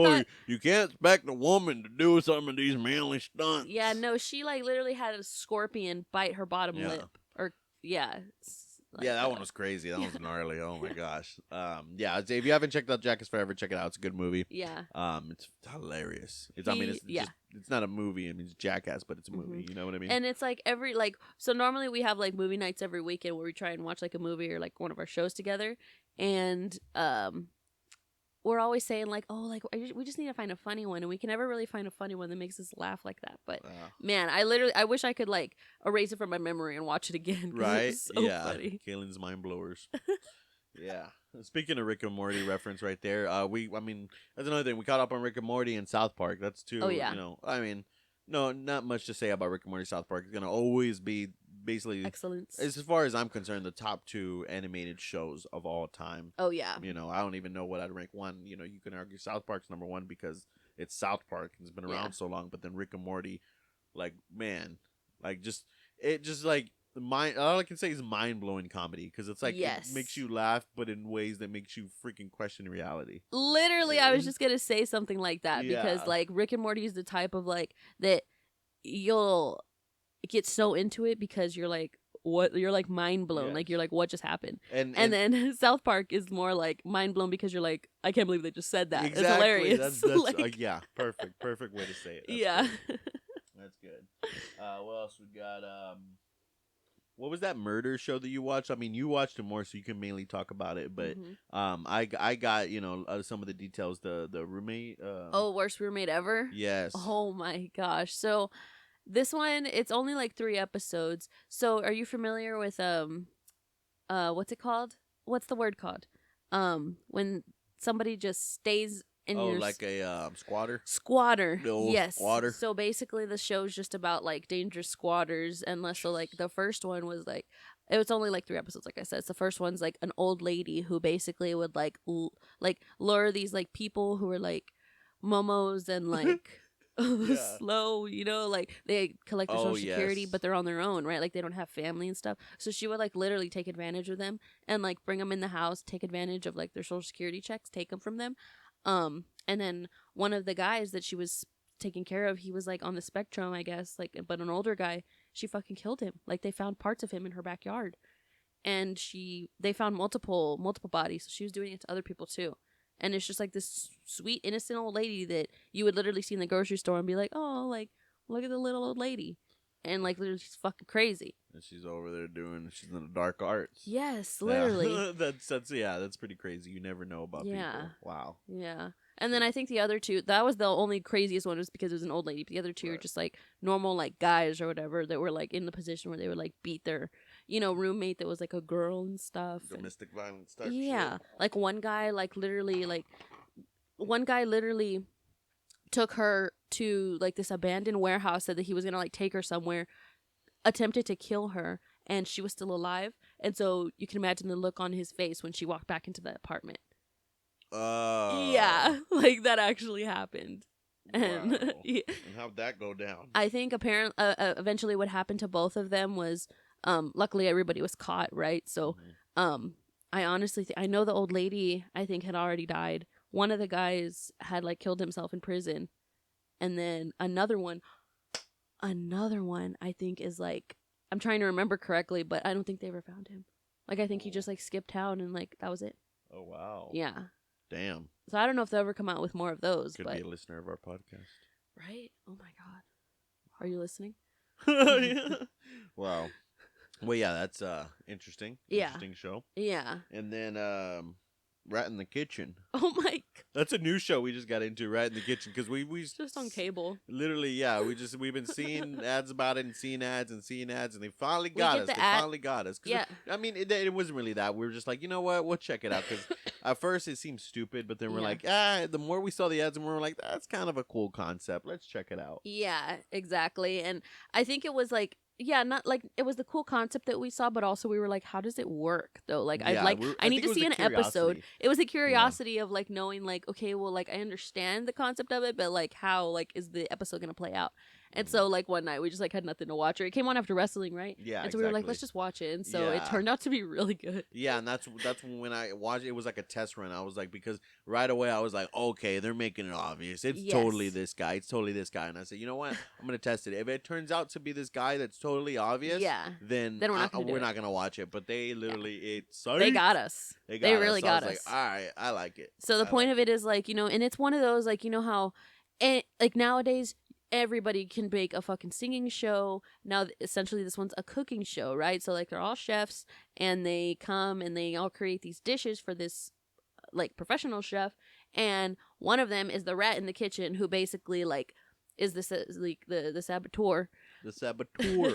you can't expect a woman to do some of these manly stunts. Yeah. No, she like literally had a scorpion bite her bottom lip. Or like yeah, that one was crazy. That was gnarly. Oh my gosh. Yeah. If you haven't checked out Jackass Forever, check it out. It's a good movie. Yeah. It's hilarious. It's not a movie. I mean, it's Jackass, but it's a movie. You know what I mean? And it's like so normally we have like movie nights every weekend where we try and watch like a movie or like one of our shows together, and we're always saying like, oh, like we just need to find a funny one, and we can never really find a funny one that makes us laugh like that. But man, I wish I could like erase it from my memory and watch it again. Right? It's so funny. Kaylin's mind blowers. Yeah. Speaking of Rick and Morty reference right there, I mean, that's another thing. We caught up on Rick and Morty and South Park. That's two. Oh, yeah. I mean, no, not much to say about Rick and Morty, South Park. It's gonna always be basically excellence. As far as I'm concerned, the top 2 animated shows of all time. Oh yeah. I don't even know what I'd rank one. You can argue South Park's number 1 because it's South Park and it's been around so long. But then Rick and Morty, like, man, like all I can say is mind-blowing comedy because it's like it makes you laugh, but in ways that makes you freaking question reality. Literally, I was just gonna say something like that because like Rick and Morty is the type of like that you'll get so into it because you're like mind blown, like you're like what just happened, and then South Park is more like mind blown because you're like I can't believe they just said that. Exactly. It's hilarious. That's yeah, perfect way to say it. That's good. That's good. What else we got? What was that murder show that you watched? I mean, you watched it more, so you can mainly talk about it. But I got some of the details. The roommate. Worst roommate ever. Yes. Oh my gosh. So this one, it's only like 3 episodes. So are you familiar with what's it called? What's the word called? When somebody just stays. Like a squatter? Squatter. Yes. Squatter. So basically the show's just about like dangerous squatters, so like the first one was like it was only like 3 episodes, like I said. So the first one's like an old lady who basically would like lure these like people who were like momos and like slow, like they collect their social security, but they're on their own, right? Like they don't have family and stuff. So she would like literally take advantage of them and like bring them in the house, take advantage of like their social security checks, take them from them. And then one of the guys that she was taking care of, he was like on the spectrum, I guess, like, but an older guy. She fucking killed him. Like, they found parts of him in her backyard, and they found multiple bodies. So she was doing it to other people too. And it's just like this sweet, innocent old lady that you would literally see in the grocery store and be like, oh, like, look at the little old lady. And like, literally, she's fucking crazy. And she's over there she's in the dark arts. Yes, literally. Yeah. that's pretty crazy. You never know about people. Wow. Yeah. And then I think the other two, that was the only craziest one, was because it was an old lady. But the other two are just like normal, like, guys or whatever that were like in the position where they would like beat their, roommate that was like a girl and stuff. Domestic violence type Yeah. shit. Like one guy literally took her to like this abandoned warehouse, said that he was gonna like take her somewhere, attempted to kill her, and she was still alive. And so you can imagine the look on his face when she walked back into the apartment. Yeah, like that actually happened. And, wow. yeah. And how'd that go down? I think apparently eventually what happened to both of them was luckily everybody was caught, right? So I honestly I know the old lady, I think, had already died. One of the guys had like killed himself in prison, and then another one I think is like, I'm trying to remember correctly, but I don't think they ever found him. Like, I think he just like skipped town and like that was it. Oh wow. Yeah. Damn. So I don't know if they'll ever come out with more of those. Could but be a listener of our podcast. right? Oh my god. Are you listening? Wow. Well, yeah, that's interesting. Yeah. Interesting show. Yeah. And then Rat in the Kitchen. Oh my god. That's a new show we just got into, Rat in the Kitchen, because we It's just on cable. Literally, yeah, we've been seeing ads about it and seeing ads, and they finally got us. They finally got us. Yeah. I mean, it wasn't really that. We were just like, you know what? We'll check it out, because at first it seemed stupid, but then we're like, the more we saw the ads, and we were like, that's kind of a cool concept. Let's check it out. Yeah, exactly. And I think it was like, yeah, not like it was the cool concept that we saw, but also we were like, how does it work though? Like, Yeah, I need think to it see was an the episode. curiosity. It was a curiosity of like knowing like, okay, well, like I understand the concept of it, but like how like is the episode gonna play out? And so like one night we just like had nothing to watch, or it came on after wrestling, right? Yeah, and so we were like, exactly. let's just watch it. And so it Yeah. turned out to be really good. Yeah, and that's when I watched it. Was like a test run. I was like, because right away I was like, okay, they're making it obvious. It's Yes. totally this guy. It's totally this guy. And I said, you know what? I'm gonna test it. If it turns out to be this guy that's totally obvious, Yeah. then Then we're not gonna watch it. But they literally They got us. They really got us. us. Like, all right, I like it. So the point of it is like, and it's one of those like, how, like nowadays everybody can make a fucking singing show. Now essentially this one's a cooking show, right? So like they're all chefs and they come and they all create these dishes for this like professional chef, and one of them is the rat in the kitchen who basically like is the saboteur. The saboteur.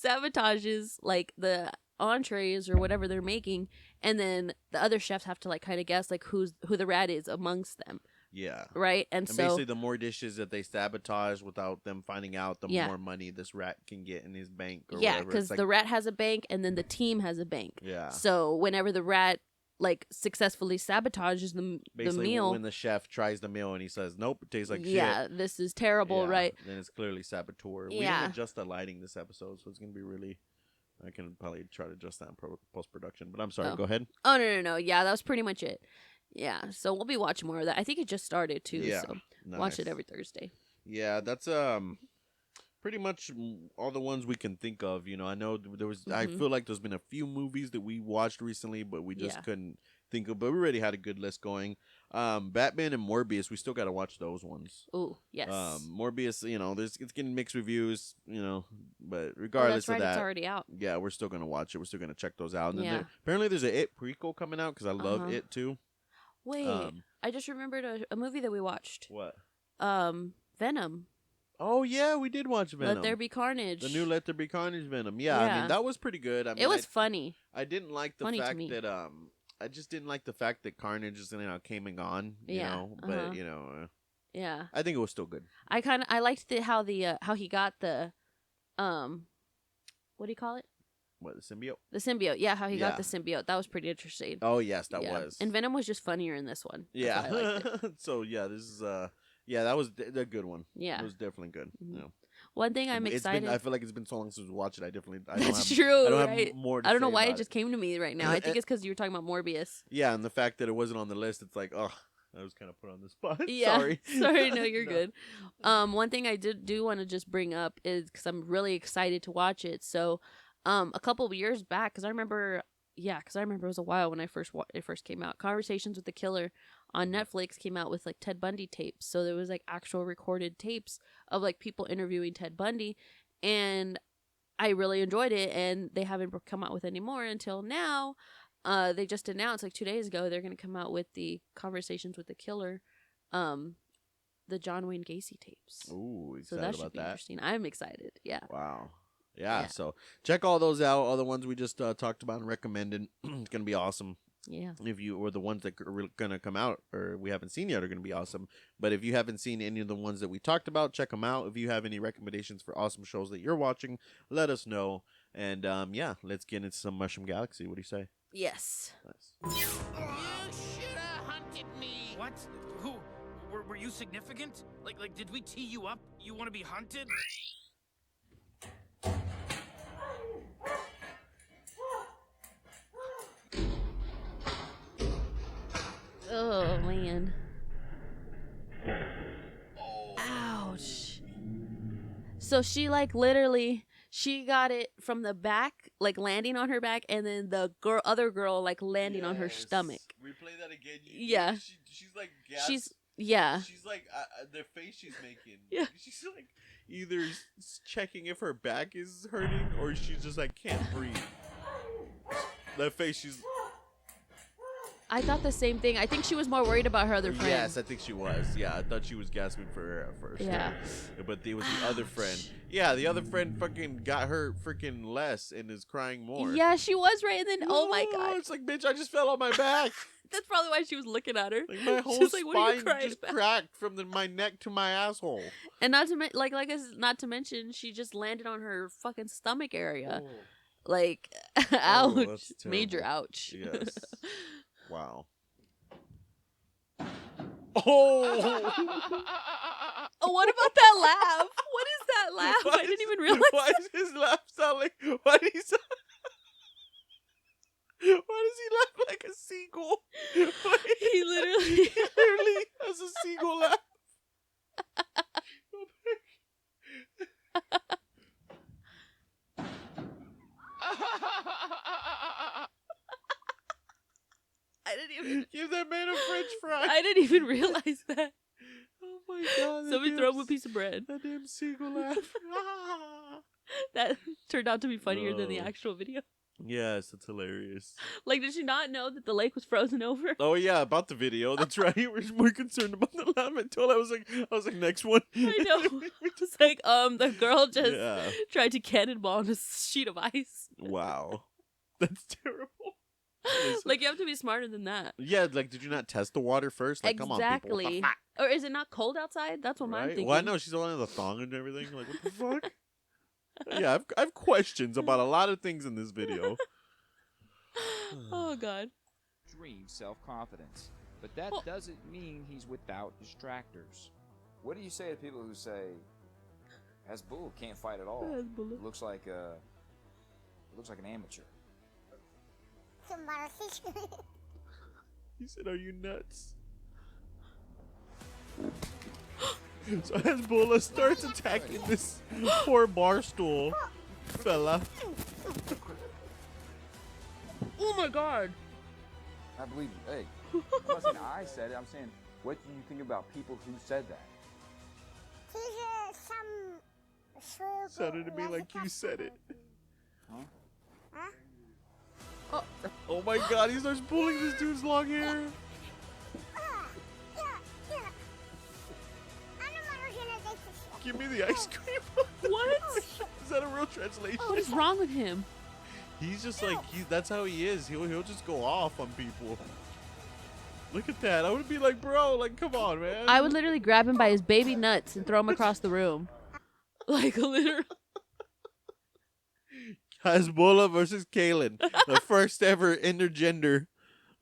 Sabotages like the entrees or whatever they're making, and then the other chefs have to like kind of guess like who the rat is amongst them. Yeah. Right. And so basically the more dishes that they sabotage without them finding out, the more money this rat can get in his bank or yeah, whatever. because It's the rat has a bank and then the team has a bank. Yeah. So whenever the rat like successfully sabotages the meal, when the chef tries the meal and he says, nope, it tastes like shit. yeah, this is terrible, Yeah, right? Then it's clearly saboteur. We Yeah. didn't adjust the lighting this episode, so it's gonna be really. I can probably try to adjust that in post production, but I'm sorry. Oh. Go ahead. Oh no. Yeah, that was pretty much it. Yeah, so we'll be watching more of that. I think it just started too. Yeah, So nice. watch it every Thursday. Yeah, that's pretty much all the ones we can think of. I know there was. I Mhm. feel like there's been a few movies that we watched recently, but we just Yeah. couldn't think of. But we already had a good list going. Batman and Morbius, we still got to watch those ones. Ooh, yes. Morbius, it's getting mixed reviews, but Oh, regardless that's right. of that, It's already out. yeah, we're still gonna watch it. We're still gonna check those out. And then Yeah. apparently there's a It prequel coming out because I love Uh-huh. It too. Wait, I just remembered a movie that we watched. What? Venom. Oh yeah, we did watch Venom. Let There Be Carnage. The new Let There Be Carnage Venom. Yeah, I Yeah. mean that was pretty good. I mean, It was funny. I didn't like the funny to fact me. that I just didn't like the fact that Carnage just came and gone. Yeah, But uh-huh. Yeah, I think it was still good. I liked how he got the what do you call it? What, the symbiote? The symbiote. Yeah, how he got Yeah. the symbiote. That was pretty interesting. Oh yes, that Yeah. was. And Venom was just funnier in this one. That's Yeah. why I liked it. So yeah, this is that was a good one. Yeah. It was definitely good. Mhm. Yeah. One thing I'm It's excited. been, I feel like it's been so long since we watched it. I don't That's have, true, I don't right? have more to I don't know say why about it just came to me right now. I think it's because you were talking about Morbius. Yeah, and the fact that it wasn't on the list, it's like, oh, I was kind of put on the spot. Yeah. Sorry. Sorry, no, you're No. good. One thing I do want to just bring up is because I'm really excited to watch it. So, a couple of years back, because I remember it was a while when it first came out. Conversations with the Killer on Netflix came out with like Ted Bundy tapes. So there was like actual recorded tapes of like people interviewing Ted Bundy, and I really enjoyed it. And they haven't come out with any more until now. They just announced like 2 days ago they're gonna come out with the Conversations with the Killer, the John Wayne Gacy tapes. Ooh, So excited that should about be that. interesting. I'm excited. Yeah. Wow. Yeah, Yeah. so check all those out. All the ones we just talked about and recommended. It's going to be awesome. Yeah. If you, or the ones that are going to come out or we haven't seen yet are going to be awesome. But if you haven't seen any of the ones that we talked about, check them out. If you have any recommendations for awesome shows that you're watching, let us know. And yeah, let's get into some Mushroom Galaxy. What do you say? Yes. Nice. You should have hunted me. What? Who? Were you significant? Like, did we tee you up? You want to be hunted? Oh man. Ouch. So she like literally she got it from the back, like landing on her back, and then the other girl like landing on her stomach. Replay that again. Yeah. She's like She's like the face she's making. Yeah. She's like either checking if her back is hurting or she just like can't breathe. That face, she's. I thought the same thing. I think she was more worried about her other friend. Yes, I think she was. Yeah, I thought she was gasping for her at first. Yeah. But it was the other friend. Yeah, the other friend fucking got her freaking less and is crying more. Yeah, she was right. And then, oh my god, It's like, bitch, I just fell on my back. that's probably why she was looking at her. Like my whole She's like, what are you spine crying just about? cracked from my neck to my asshole. And not to not to mention, she just landed on her fucking stomach area. Like, ouch, that's major terrible. ouch. Yes. Wow. Oh! Oh, what about that laugh? What is that laugh? I didn't even realize. Why does his laugh sound like? Why does he laugh like a seagull? He literally. literally has a seagull laugh. I didn't even. Give that man a French fry. I didn't even realize that. Oh my god! Somebody throw him a piece of bread. That damn seagull laugh. That turned out to be funnier than the Oh. actual video. Yes, it's hilarious. Like, did you not know that the lake was frozen over? Oh yeah, about the video. That's right. We're more concerned about the laugh until I was like, next one. I know. It's like, the girl just Yeah. tried to cannonball on a sheet of ice. Wow, that's terrible. Like, you have to be smarter than that. Yeah, like, did you not test the water first? Like, come on, people. What the Exactly. fuck? Or is it not cold outside? That's what I'm Right? thinking. Well, I know she's on the thong and everything. Like, what the fuck? Yeah, I have questions about a lot of things in this video. Oh god. Extreme self-confidence, but that Well- doesn't mean he's without distractors. What do you say to people who say Hasbullah can't fight at all? Hasbullah. Looks like an amateur. He said, "Are you nuts?" So Hasbullah starts attacking this poor barstool fella. Oh my god. I believe you. Hey, I'm not saying I said it. I'm saying, what do you think about people who said that? Sounded to me like you said it. Huh? Oh my god, he starts pulling this dude's long hair. Give me the ice cream. What? Is that a real translation? What is wrong with him? He's just like, that's how he is. He'll just go off on people. Look at that. I would be like, bro, like, come on, man. I would literally grab him by his baby nuts and throw him across the room. Like, literally. Hasbullah versus Caylin, the first ever intergender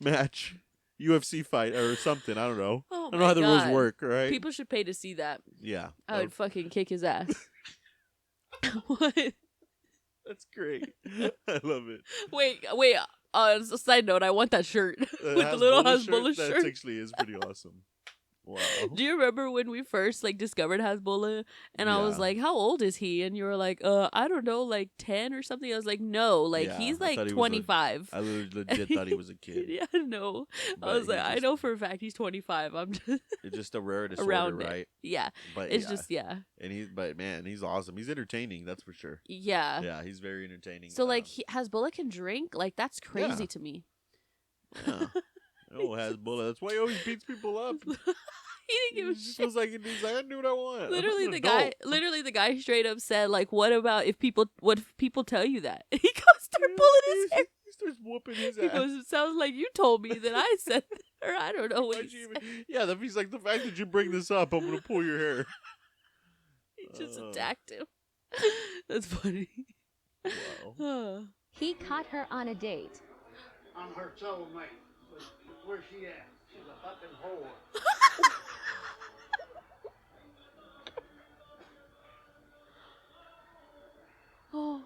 match, UFC fight or something. I don't know. Oh I don't know how the rules God. work. All right. People should pay to see that. Yeah. I would fucking kick his ass. What? That's great. I love it. Wait. As a side note, I want that shirt with the little Hasbullah shirt. That actually is pretty awesome. Wow. Do you remember when we first like discovered Hasbullah and I was Yeah. like, how old is he? And you were like, I don't know, like 10 or something. I was like, no, like Yeah, he's I like thought he was 25. I legit thought he was a kid. Yeah, no. But I was he like, I just- know for a fact he's 25. I'm just It's just a rare disorder, around right? it. Yeah. But It's yeah. just But man, he's awesome. He's entertaining, that's for sure. yeah. Yeah, he's very entertaining. So like Hasbullah can drink? Like that's crazy to me. Yeah. Oh, Hasbullah. That's why he always beats people up. He didn't give a He just shit. feels like he's like, I knew what I want. Literally I'm the an guy adult. straight up said like, what if people tell you that? He goes start pulling his hair. He starts whooping his He ass. goes, it sounds like you told me that I said that, or I don't know what Why'd he you said. even- Yeah, he's like, the fact that you bring this up, I'm gonna pull your hair. He just attacked him. That's funny. Wow. He caught her on a date. I'm her soulmate. But where's she at? She's a fucking whore. Oh.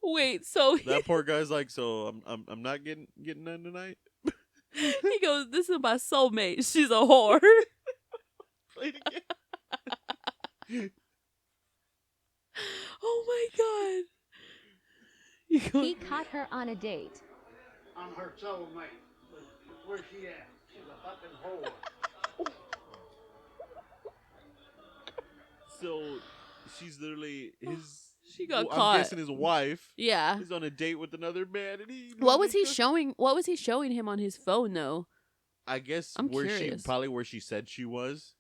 Wait, so That poor guy's like, so I'm not getting none tonight. he goes, this is my soulmate. She's a whore. Play it again. Oh my god. You go, He caught her on a date. I'm her soulmate. But where's she at? She's a fucking whore. So she's literally his. She got I'm caught. guessing his wife yeah. is on a date with another man, and he. What was he just- showing? What was he showing him on his phone though? I guess I'm where curious. where she said she was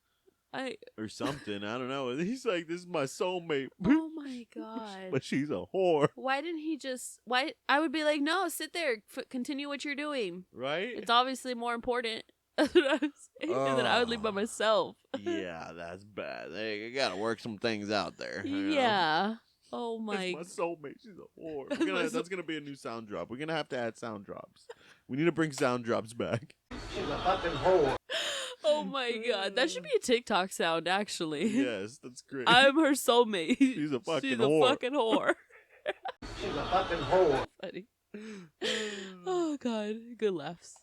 I. or something. I don't know. He's like, this is my soulmate, Oh my god. but she's a whore, Why didn't he just? Why? I would be like, no, sit there, continue what you're doing. right? It's obviously more important. That's what I'm saying. And then I would leave by myself. Yeah, that's bad. You gotta work some things out there. you know? Yeah. Oh my. That's my soulmate. She's a whore. That's my That's gonna be a new sound drop. We're gonna have to add sound drops. We need to bring sound drops back. She's a fucking whore. Oh my god. That should be a TikTok sound, actually. Yes, that's great. I'm her soulmate. She's a fucking She's whore. a fucking whore. She's a fucking whore. Funny. Oh god. Good laughs.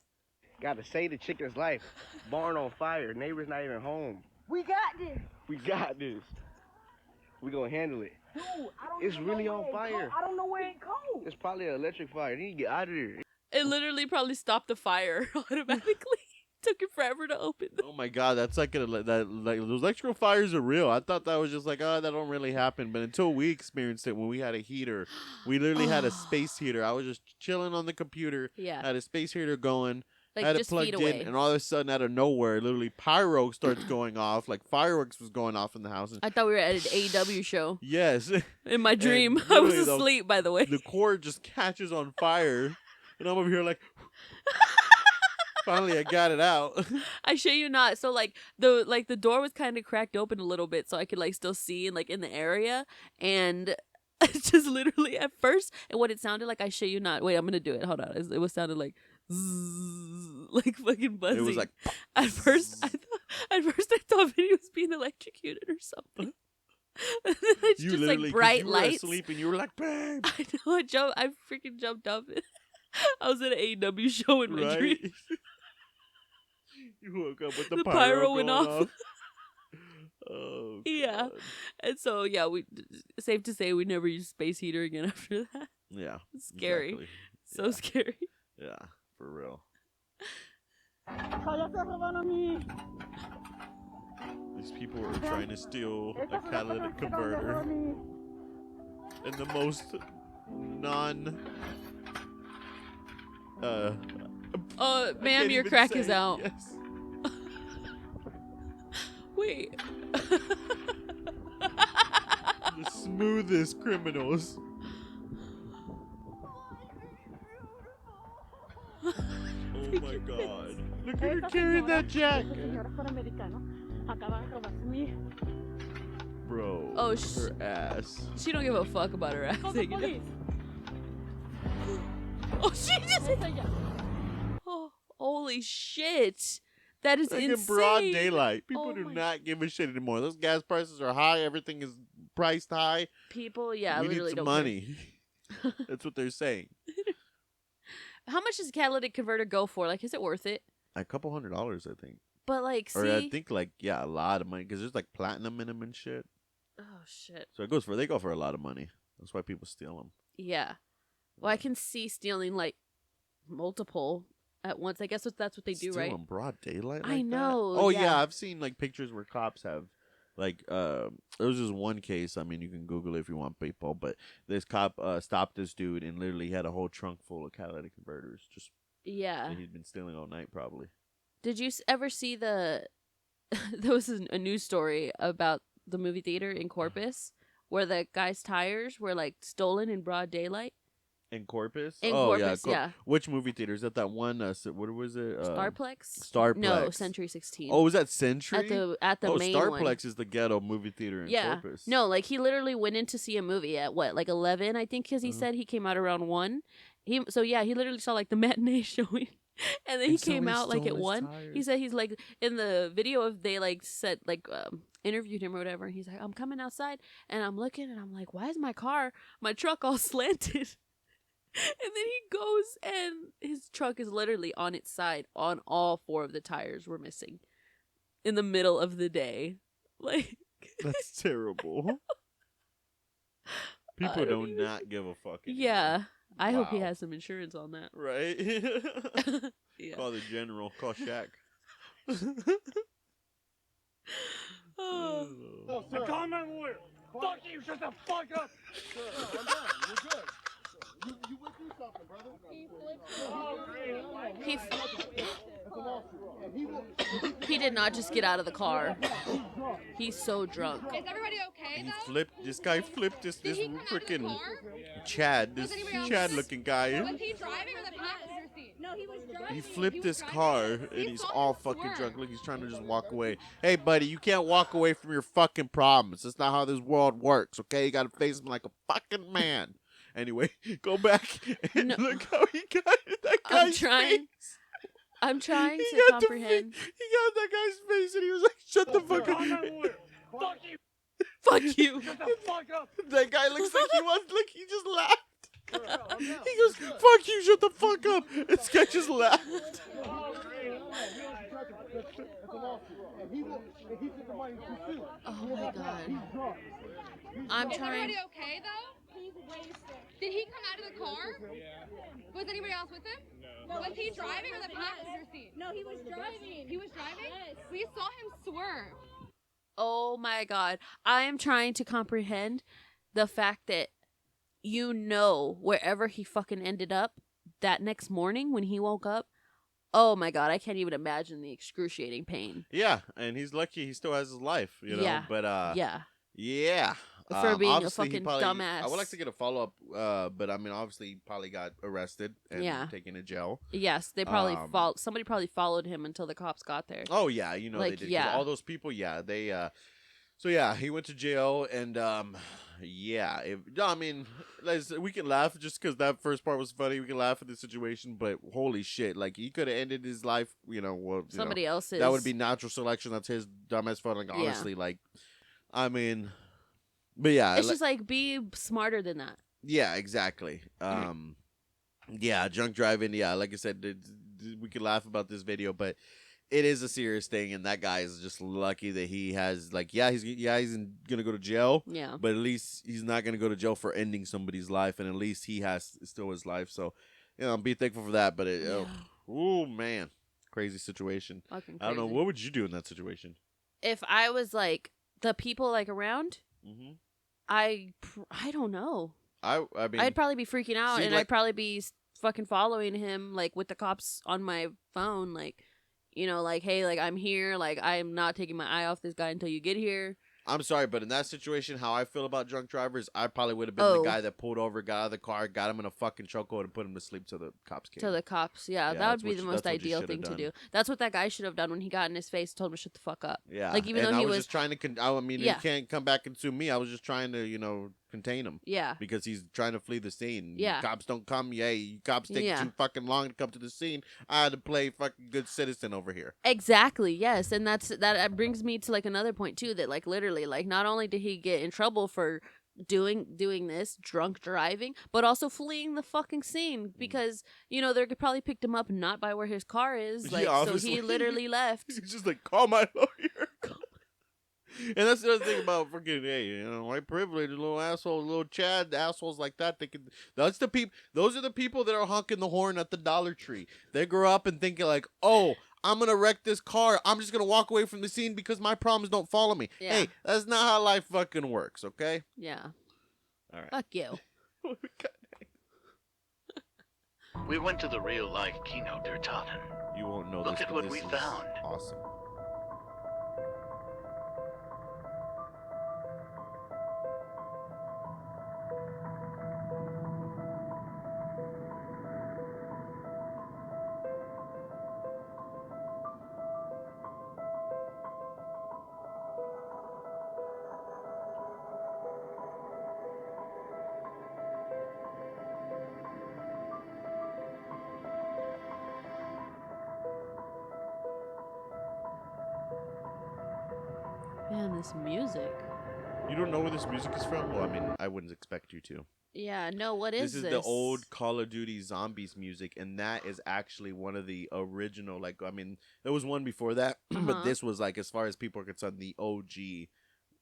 Gotta save the chicken's life. Barn on fire. Neighbor's not even home. We got this. We got this. We gonna handle it. Dude, I don't It's even really know on where it fire. go- I don't know where it goes. It's probably an electric fire. You need to get out of there. It literally probably stopped the fire automatically. Took it forever to open. Oh my god, that's like like those electrical fires are real. I thought that was just like, oh, that don't really happen. But until we experienced it when we had a heater, we literally had a space heater. I was just chilling on the computer, Yeah. had a space heater going, Like had it just plugged feet in, away. and all of a sudden, out of nowhere, literally pyro starts going off, like fireworks was going off in the house. And I thought we were at an AEW show. yes, In my dream. And I was literally the- asleep, by the way. the cord just catches on fire, and I'm over here like, finally I got it out. I shit you not. So the door was kind of cracked open a little bit, so I could like still see and like in the area, and it's just literally at first, and what it sounded like, I shit you not. Wait, I'm gonna do it. Hold on. It was sounded like zzz, like fucking buzzing. It was like at first I thought Vinny was being electrocuted or something. And then it's you just literally like 'cause bright you were lights. asleep and you were like, babe, I know. I freaking jumped up. I was at an AEW show in my right? dream. You woke up with the, The pyro pyro going went off. Oh, Yeah. God. And so yeah, safe to say we never used space heater again after that. Yeah. It's scary. Exactly. So Yeah. scary. Yeah, for real. These people were trying to steal a catalytic converter in the most I Ma'am, can't your even crack say is it. out. Yes. Wait. The smoothest criminals. Oh my god. Look at her carrying that jacket. Bro. Oh, her ass. She don't give a fuck about her ass. Taking it. Oh, she just. Oh, holy shit! That is Like insane. in broad daylight. People Oh do my- not give a shit anymore. Those gas prices are high. Everything is priced high. People, yeah, we literally need some don't money. That's what they're saying. How much does a catalytic converter go for? Like, is it worth it? A couple $100, I think. But like, Or see, I think like a lot of money because there's like platinum in them and shit. oh shit, So they go for a lot of money. That's why people steal them. yeah. Well, I can see stealing like multiple at once. I guess that's what they do, Steal right? in broad daylight. I Like know. That? Oh yeah. I've seen like pictures where cops have. Like, there was this one case. I mean, you can Google it if you want, people. But this cop stopped this dude and literally had a whole trunk full of catalytic converters. Just that he'd been stealing all night, probably. Did you ever see the? There was a news story about the movie theater in Corpus where the guy's tires were like stolen in broad daylight. In Corpus? In oh, Corpus, yeah. Which movie theater? Is that one? What was it? Starplex? Starplex. No, Century 16. Oh, was that Century? At the main Starplex one. is the ghetto movie theater in Corpus. No, like he literally went in to see a movie at what, like 11, I think, because he said he came out around 1. He literally saw like the matinee showing. And then he came out like at 1. He said he's like in the video of they like said like interviewed him or whatever. He's like, I'm coming outside and I'm looking and I'm like, why is my truck all slanted? And then he goes and his truck is literally on its side. On all 4 of the tires were missing in the middle of the day. Like that's terrible. People do not give a fuck anymore. Yeah. I hope he has some insurance on that. Right? Yeah. Call the general. Call Shaq. Oh, sir. I call my lawyer. Fuck you, shut the fuck up. Sir, I'm done. You're good. You went through something, brother. He did not just get out of the car. He's so drunk. Is everybody okay though? This guy flipped this freaking Chad, this Was Chad looking guy. Was he driving or the passenger seat? No, he was driving. He flipped this car and he's all fucking drunk. Look, he's trying to just walk away. Hey, buddy, you can't walk away from your fucking problems. That's not how this world works, okay? You gotta face them like a fucking man. Anyway, go back and look how he got that guy's face. I'm trying to comprehend. He got that guy's face and he was like, shut the fuck up. Fuck you. Fuck you. Shut the fuck up. That guy looks like he just laughed. He goes, fuck you, shut the fuck up. This guy just laughed. Oh my god. I'm Is trying. everybody okay though? He's wasted. Did he come out of the car? Was anybody else with him? No. Was he driving or the passenger seat? No, he was driving. He was driving? Yes. We saw him swerve. Oh my god. I am trying to comprehend the fact that wherever he fucking ended up that next morning when he woke up. Oh my god, I can't even imagine the excruciating pain. Yeah, and he's lucky he still has his life, Yeah. But yeah. For For being a obviously, fucking probably, dumbass. I would like to get a follow up, but I mean, obviously, he probably got arrested and taken to jail. Yes, they probably somebody probably followed him until the cops got there. Oh yeah, they did. 'Cause all those people, they. So yeah, he went to jail, and I mean, we can laugh just because that first part was funny. We can laugh at the situation, but holy shit, like he could have ended his life, Somebody else's. That would be natural selection. That's his dumbass fault. Like honestly, like, I mean, but yeah, it's just like be smarter than that. Yeah, exactly. Yeah, drunk driving. Yeah, like I said, we could laugh about this video, but it is a serious thing, and that guy is just lucky that he has he's gonna go to jail. Yeah, but at least he's not gonna go to jail for ending somebody's life, and at least he has still his life. So, be thankful for that. But oh man, crazy situation. Fucking I don't know. crazy. What would you do in that situation? If I was like the people like around, I don't know. I mean, I'd probably be freaking out, see, and like- I'd probably be fucking following him, like with the cops on my phone, like, like, hey, like I'm here, like I'm not taking my eye off this guy until you get here. I'm sorry, but in that situation, how I feel about drunk drivers, I probably would have been the guy that pulled over, got out of the car, got him in a fucking chokehold, and put him to sleep till the cops came. To the cops, yeah, that would be the most ideal thing to do. That's what that guy should have done when he got in his face, told him to shut the fuck up. Yeah, like even and though I he was just trying to. I mean, Yeah. you can't come back and sue me. I was just trying to, contain him. Yeah. Because he's trying to flee the scene. Yeah. Cops don't come. Yay. Cops take Yeah. too fucking long to come to the scene. I had to play fucking good citizen over here. Exactly. Yes, and that brings me to like another point too. That like literally, like not only did he get in trouble for doing this drunk driving, but also fleeing the fucking scene because they could probably picked him up not by where his car is. Like so he literally left. He's just like, call my lawyer. And that's the other thing about freaking, hey, white privilege, little asshole, little Chad assholes like that. Those are the people that are honking the horn at the Dollar Tree. They grow up and thinking like, oh, I'm gonna wreck this car. I'm just gonna walk away from the scene because my problems don't follow me. Yeah. Hey, that's not how life fucking works. Okay. Yeah. All right. Fuck you. We went to the real-life keynote they're talking. You won't know Look this. at what we found. Awesome. Man, this music. You don't know where this music is from? Well, I mean, I wouldn't expect you to. Yeah, no, what is this? This is the old Call of Duty Zombies music, and that is actually one of the original, like, I mean, there was one before that, but this was, like, as far as people are concerned, the OG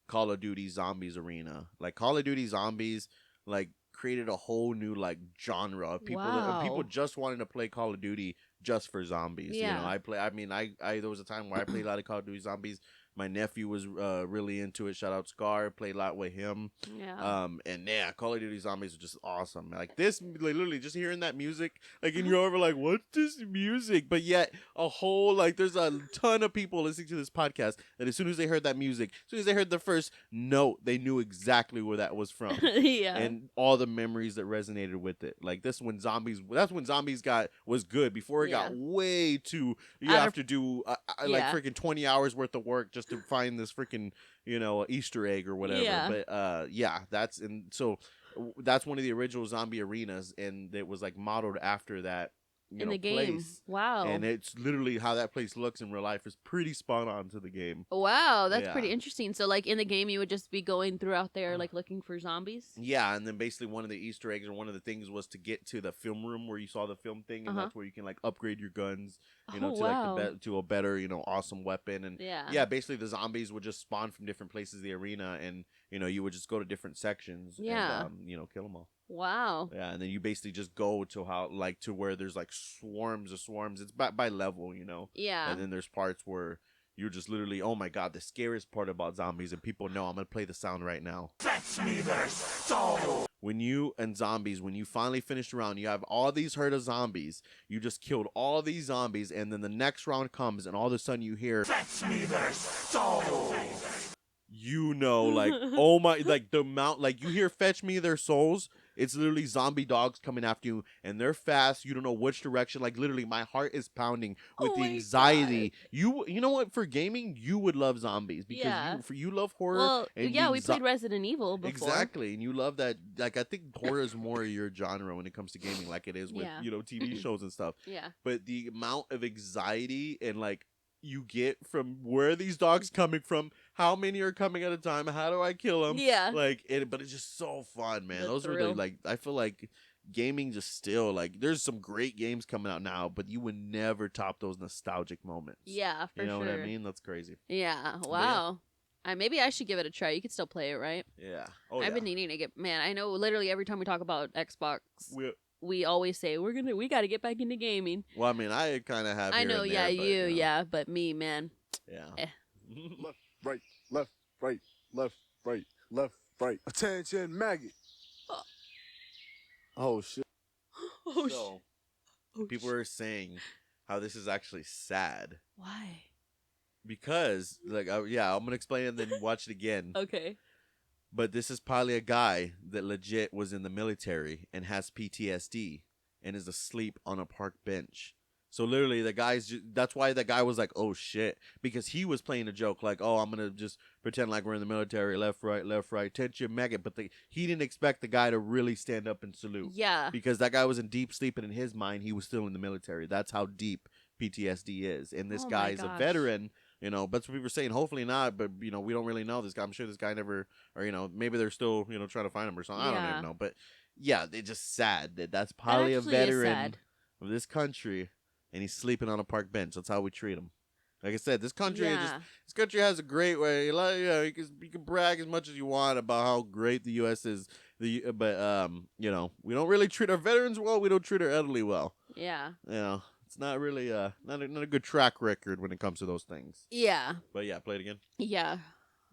Call of Duty Zombies arena. Like, Call of Duty Zombies, like, created a whole new, like, genre of people. People just wanted to play Call of Duty just for zombies. Yeah. There was a time where I played a lot of Call of Duty Zombies. My nephew was really into it. Shout out Scar. Played a lot with him. Yeah. And yeah, Call of Duty Zombies was just awesome. Like this, like, literally just hearing that music, like, and you're over like, what's this music? But yet, there's a ton of people listening to this podcast that as soon as they heard that music, as soon as they heard the first note, they knew exactly where that was from. Yeah. And all the memories that resonated with it. Like that's when Zombies was good. Before it got way too, you have to do freaking 20 hours worth of work just to find this freaking Easter egg or whatever. But that's one of the original zombie arenas, and it was like modeled after that in the game. Place. Wow. And it's literally how that place looks in real life is pretty spot on to the game. Wow, that's pretty interesting. So like in the game you would just be going throughout there like looking for zombies? Yeah, and then basically one of the Easter eggs or one of the things was to get to the film room where you saw the film thing, and that's where you can like upgrade your guns, to a better, awesome weapon. And basically the zombies would just spawn from different places of the arena, and you would just go to different sections and kill them all. Wow. Yeah, and then you basically just go to where there's like swarms of swarms. It's by level, Yeah. And then there's parts where you're just literally, oh my god, the scariest part about zombies, and people know I'm gonna play the sound right now. Fetch me their soul. When you finally finished a round, you have all these herd of zombies. You just killed all these zombies, and then the next round comes, and all of a sudden you hear, fetch me their soul. Like, oh my, like the amount, like you hear fetch me their souls. It's literally zombie dogs coming after you, and they're fast. You don't know which direction. Like literally, my heart is pounding with the anxiety. God. You know what? For gaming, you would love zombies because you love horror. Well, we played Resident Evil before. Exactly, and you love that. Like I think horror is more your genre when it comes to gaming, like it is with TV shows and stuff. Yeah. But the amount of anxiety and like you get from where are these dogs coming from, how many are coming at a time, how do I kill them, but it's just so fun, man. Those are the I feel like gaming just still like there's some great games coming out now, but you would never top those nostalgic moments. Yeah, for sure. You know what I mean? That's crazy. Yeah. Wow. Maybe I should give it a try. You could still play it, right? Yeah. I've been needing to get. Man, I know. Literally every time we talk about Xbox, we always say we got to get back into gaming. Well, I mean, I kind of have. I know, yeah, but me, man. Yeah. Left, right, left, right, left, right, left, right. Attention, maggot. Oh shit. People are saying how this is actually sad. Why? Because I'm gonna explain it and then watch it again. Okay. But this is probably a guy that legit was in the military and has PTSD and is asleep on a park bench. So literally, that's why the guy was like, "Oh shit," because he was playing a joke, like, "Oh, I'm gonna just pretend like we're in the military, left, right, tension, maggot." But he didn't expect the guy to really stand up and salute. Yeah. Because that guy was in deep sleep, and in his mind, he was still in the military. That's how deep PTSD is. And this guy is a veteran. But that's what we were saying. Hopefully not, but we don't really know this guy. I'm sure this guy never, or maybe they're still trying to find him or something. I don't even know. But yeah, it's just sad that's probably a veteran of this country. And he's sleeping on a park bench. That's how we treat him. Like I said, this country this country has a great way. You can brag as much as you want about how great the U.S. is. But we don't really treat our veterans well. We don't treat our elderly well. Yeah. It's not really not a good track record when it comes to those things. Yeah. But yeah, play it again. Yeah.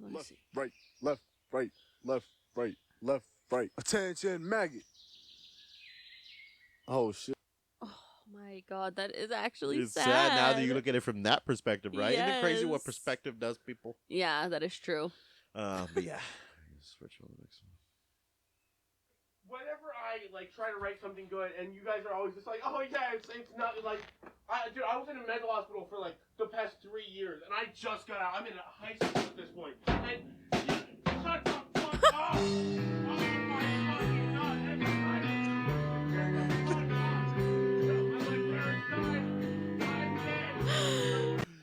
Left, right, left, right, left, right, left, right. Attention, maggot. Oh shit. My God, that is actually It's sad now that you look at it from that perspective, right? Yes. Isn't it crazy what perspective does people? Yeah, that is true. But yeah, switch on the next one. Whenever I try to write something good, and you guys are always just like, "Oh yeah, it's not like," dude, I was in a mental hospital for the past 3 years, and I just got out. I'm in high school at this point, and shut the fuck up! Oh my fucking God! Every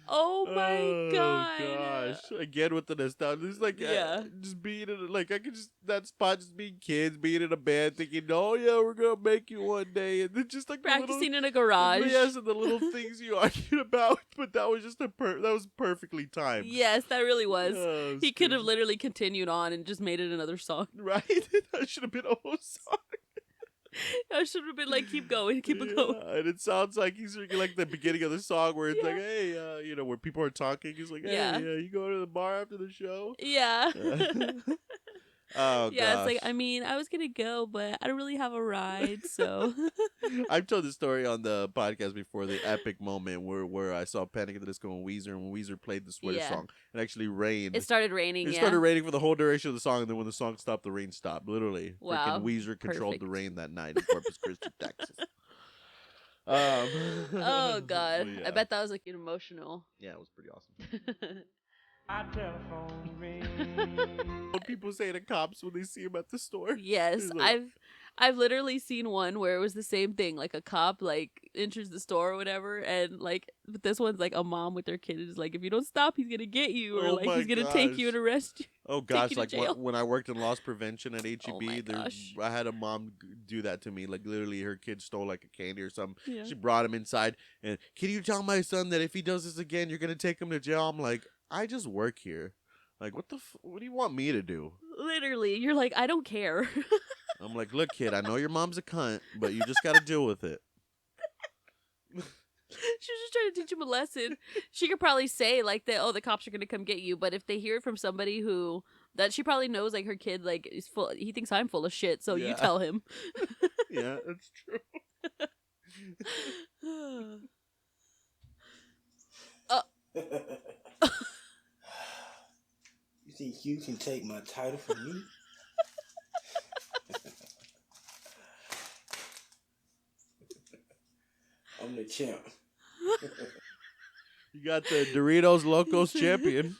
Oh my God! Gosh! Again with the nostalgia, it's like just being in I could just that spot, just being kids, being in a band, thinking, "Oh yeah, we're gonna make it one day," and then just practicing in a garage. Yes, and the little things you argued about, but that was just that was perfectly timed. Yes, that really was. He could have literally continued on and just made it another song. Right? That should have been a whole song. I should have been like, keep going, keep it going. And it sounds like he's like the beginning of the song where it's like, "Hey, where people are talking." He's like, "Hey, you go to the bar after the show?" Yeah. Oh, yeah, gosh. it's like, I mean, I was gonna go, but I don't really have a ride, so. I've told the story on the podcast before, the epic moment where I saw Panic at the Disco and when Weezer played the Sweater song, it actually rained. It started raining, It started raining for the whole duration of the song, and then when the song stopped, the rain stopped. Literally. Wow. Freaking Weezer controlled the rain that night in Corpus Christi, Texas. Oh, God. Yeah. I bet that was emotional. Yeah, it was pretty awesome. What people say to cops when they see him at the store. Yes, I've literally seen one where it was the same thing. Like a cop enters the store or whatever, and but this one's a mom with their kid is like, if you don't stop, he's gonna get you, or he's gonna take you and arrest you. Oh gosh, when I worked in loss prevention at HEB, I had a mom do that to me. Literally, her kid stole a candy or something. Yeah. She brought him inside, and can you tell my son that if he does this again, you're gonna take him to jail? I'm like, I just work here. What do you want me to do? Literally, you're like, I don't care. I'm like, look, kid, I know your mom's a cunt, but you just gotta deal with it. She was just trying to teach him a lesson. She could probably say the cops are gonna come get you, but if they hear it from somebody that she probably knows, her kid is full, he thinks I'm full of shit, so you tell him. Yeah, that's true. You think you can take my title from me? I'm the champ. You got the Doritos Locos champion.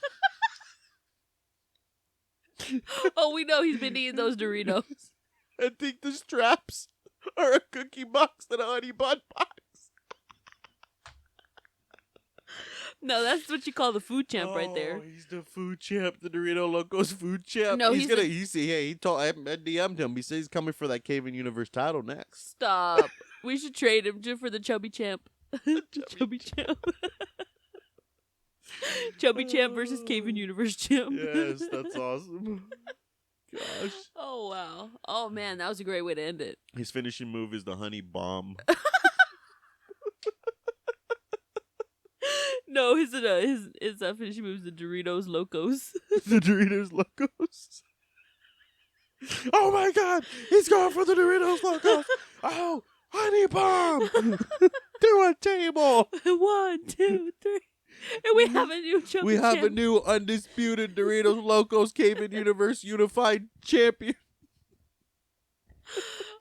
Oh, we know he's been eating those Doritos. I think the straps are a cookie box and a honey bun box. No, that's what you call the food champ right there. He's the food champ, the Dorito Locos food champ. No, he told I DM'd him. He says he's coming for that CayVin Universe title next. Stop. We should trade him just for the chubby champ. Chubby champ. Chubby champ versus CayVin Universe champ. Yes, that's awesome. Gosh. Oh wow. Oh man, that was a great way to end it. His finishing move is the honey bomb. No, his finishing move is the Doritos Locos. The Doritos Locos. Oh my God, he's going for the Doritos Locos. Oh, honey bomb to a table. 1, 2, 3. And we have a new champion. We have a new undisputed Doritos Locos CayVin Universe Unified Champion.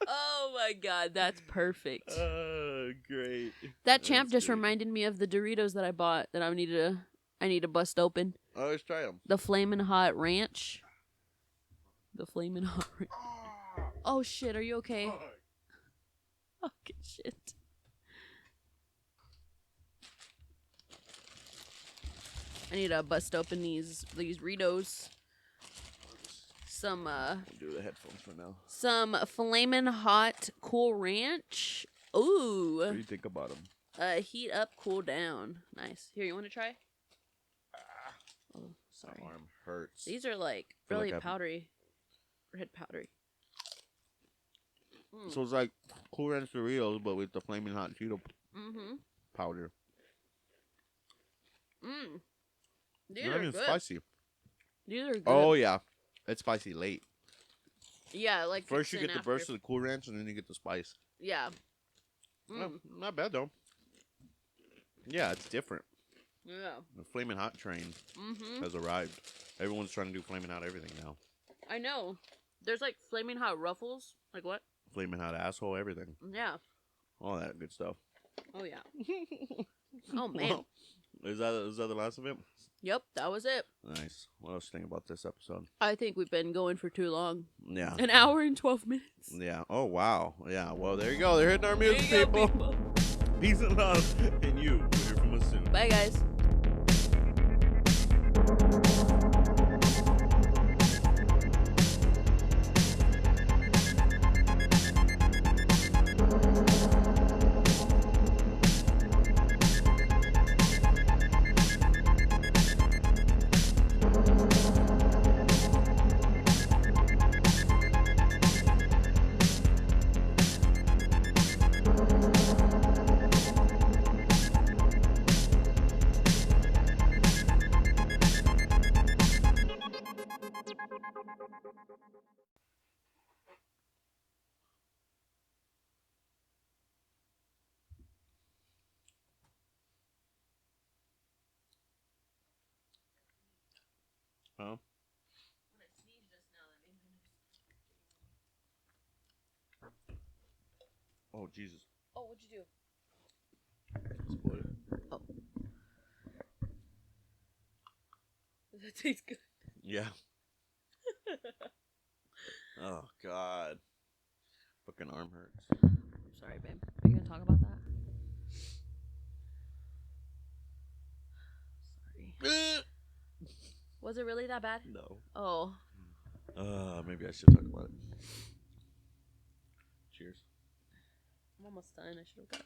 Oh my God, that's perfect. Oh great. That champ just reminded me of the Doritos that I bought that I need to bust open. Oh, let's try them. The Flamin' Hot Ranch. The Flamin' Hot Ranch. Oh shit, are you okay? Fucking shit. I need to bust open these Ritos. Some I'll do the headphones for now. Some Flamin' Hot Cool Ranch. Ooh. What do you think about them? Heat up, cool down. Nice. Here, you want to try? Oh, sorry. My arm hurts. These are like Feel really like powdery. Red powdery. So it's like Cool Ranch Doritos, but with the flaming hot Cheeto powder. These Not are even good. spicy. These are good. Oh yeah, it's spicy late. Yeah, like first you kicks get in the burst after. of the Cool Ranch, and then you get the spice. Yeah. No, not bad though. Yeah, it's different. Yeah. The flaming hot train has arrived. Everyone's trying to do flaming hot everything now. I know. There's like Flaming Hot Ruffles. Like what? Flaming hot asshole, everything. Yeah. All that good stuff. Oh yeah. Oh man. Well, is that the last of it? Yep, that was it. Nice. What else do you think about this episode? I think we've been going for too long. Yeah. An hour and 12 minutes. Yeah. Oh wow. Yeah. Well, there you go. They're hitting our music, There you go, people. Peace and love, and you. We'll hear from us soon. Bye, guys. Huh? Oh Jesus. Oh, what'd you do? Spoiled it. Oh. That tastes good. Yeah. Oh God. Fucking arm hurts. Sorry, babe. Are you gonna talk about that? Sorry. Was it really that bad? No. Oh. Maybe I should talk about it. Cheers. I'm almost done. I should have got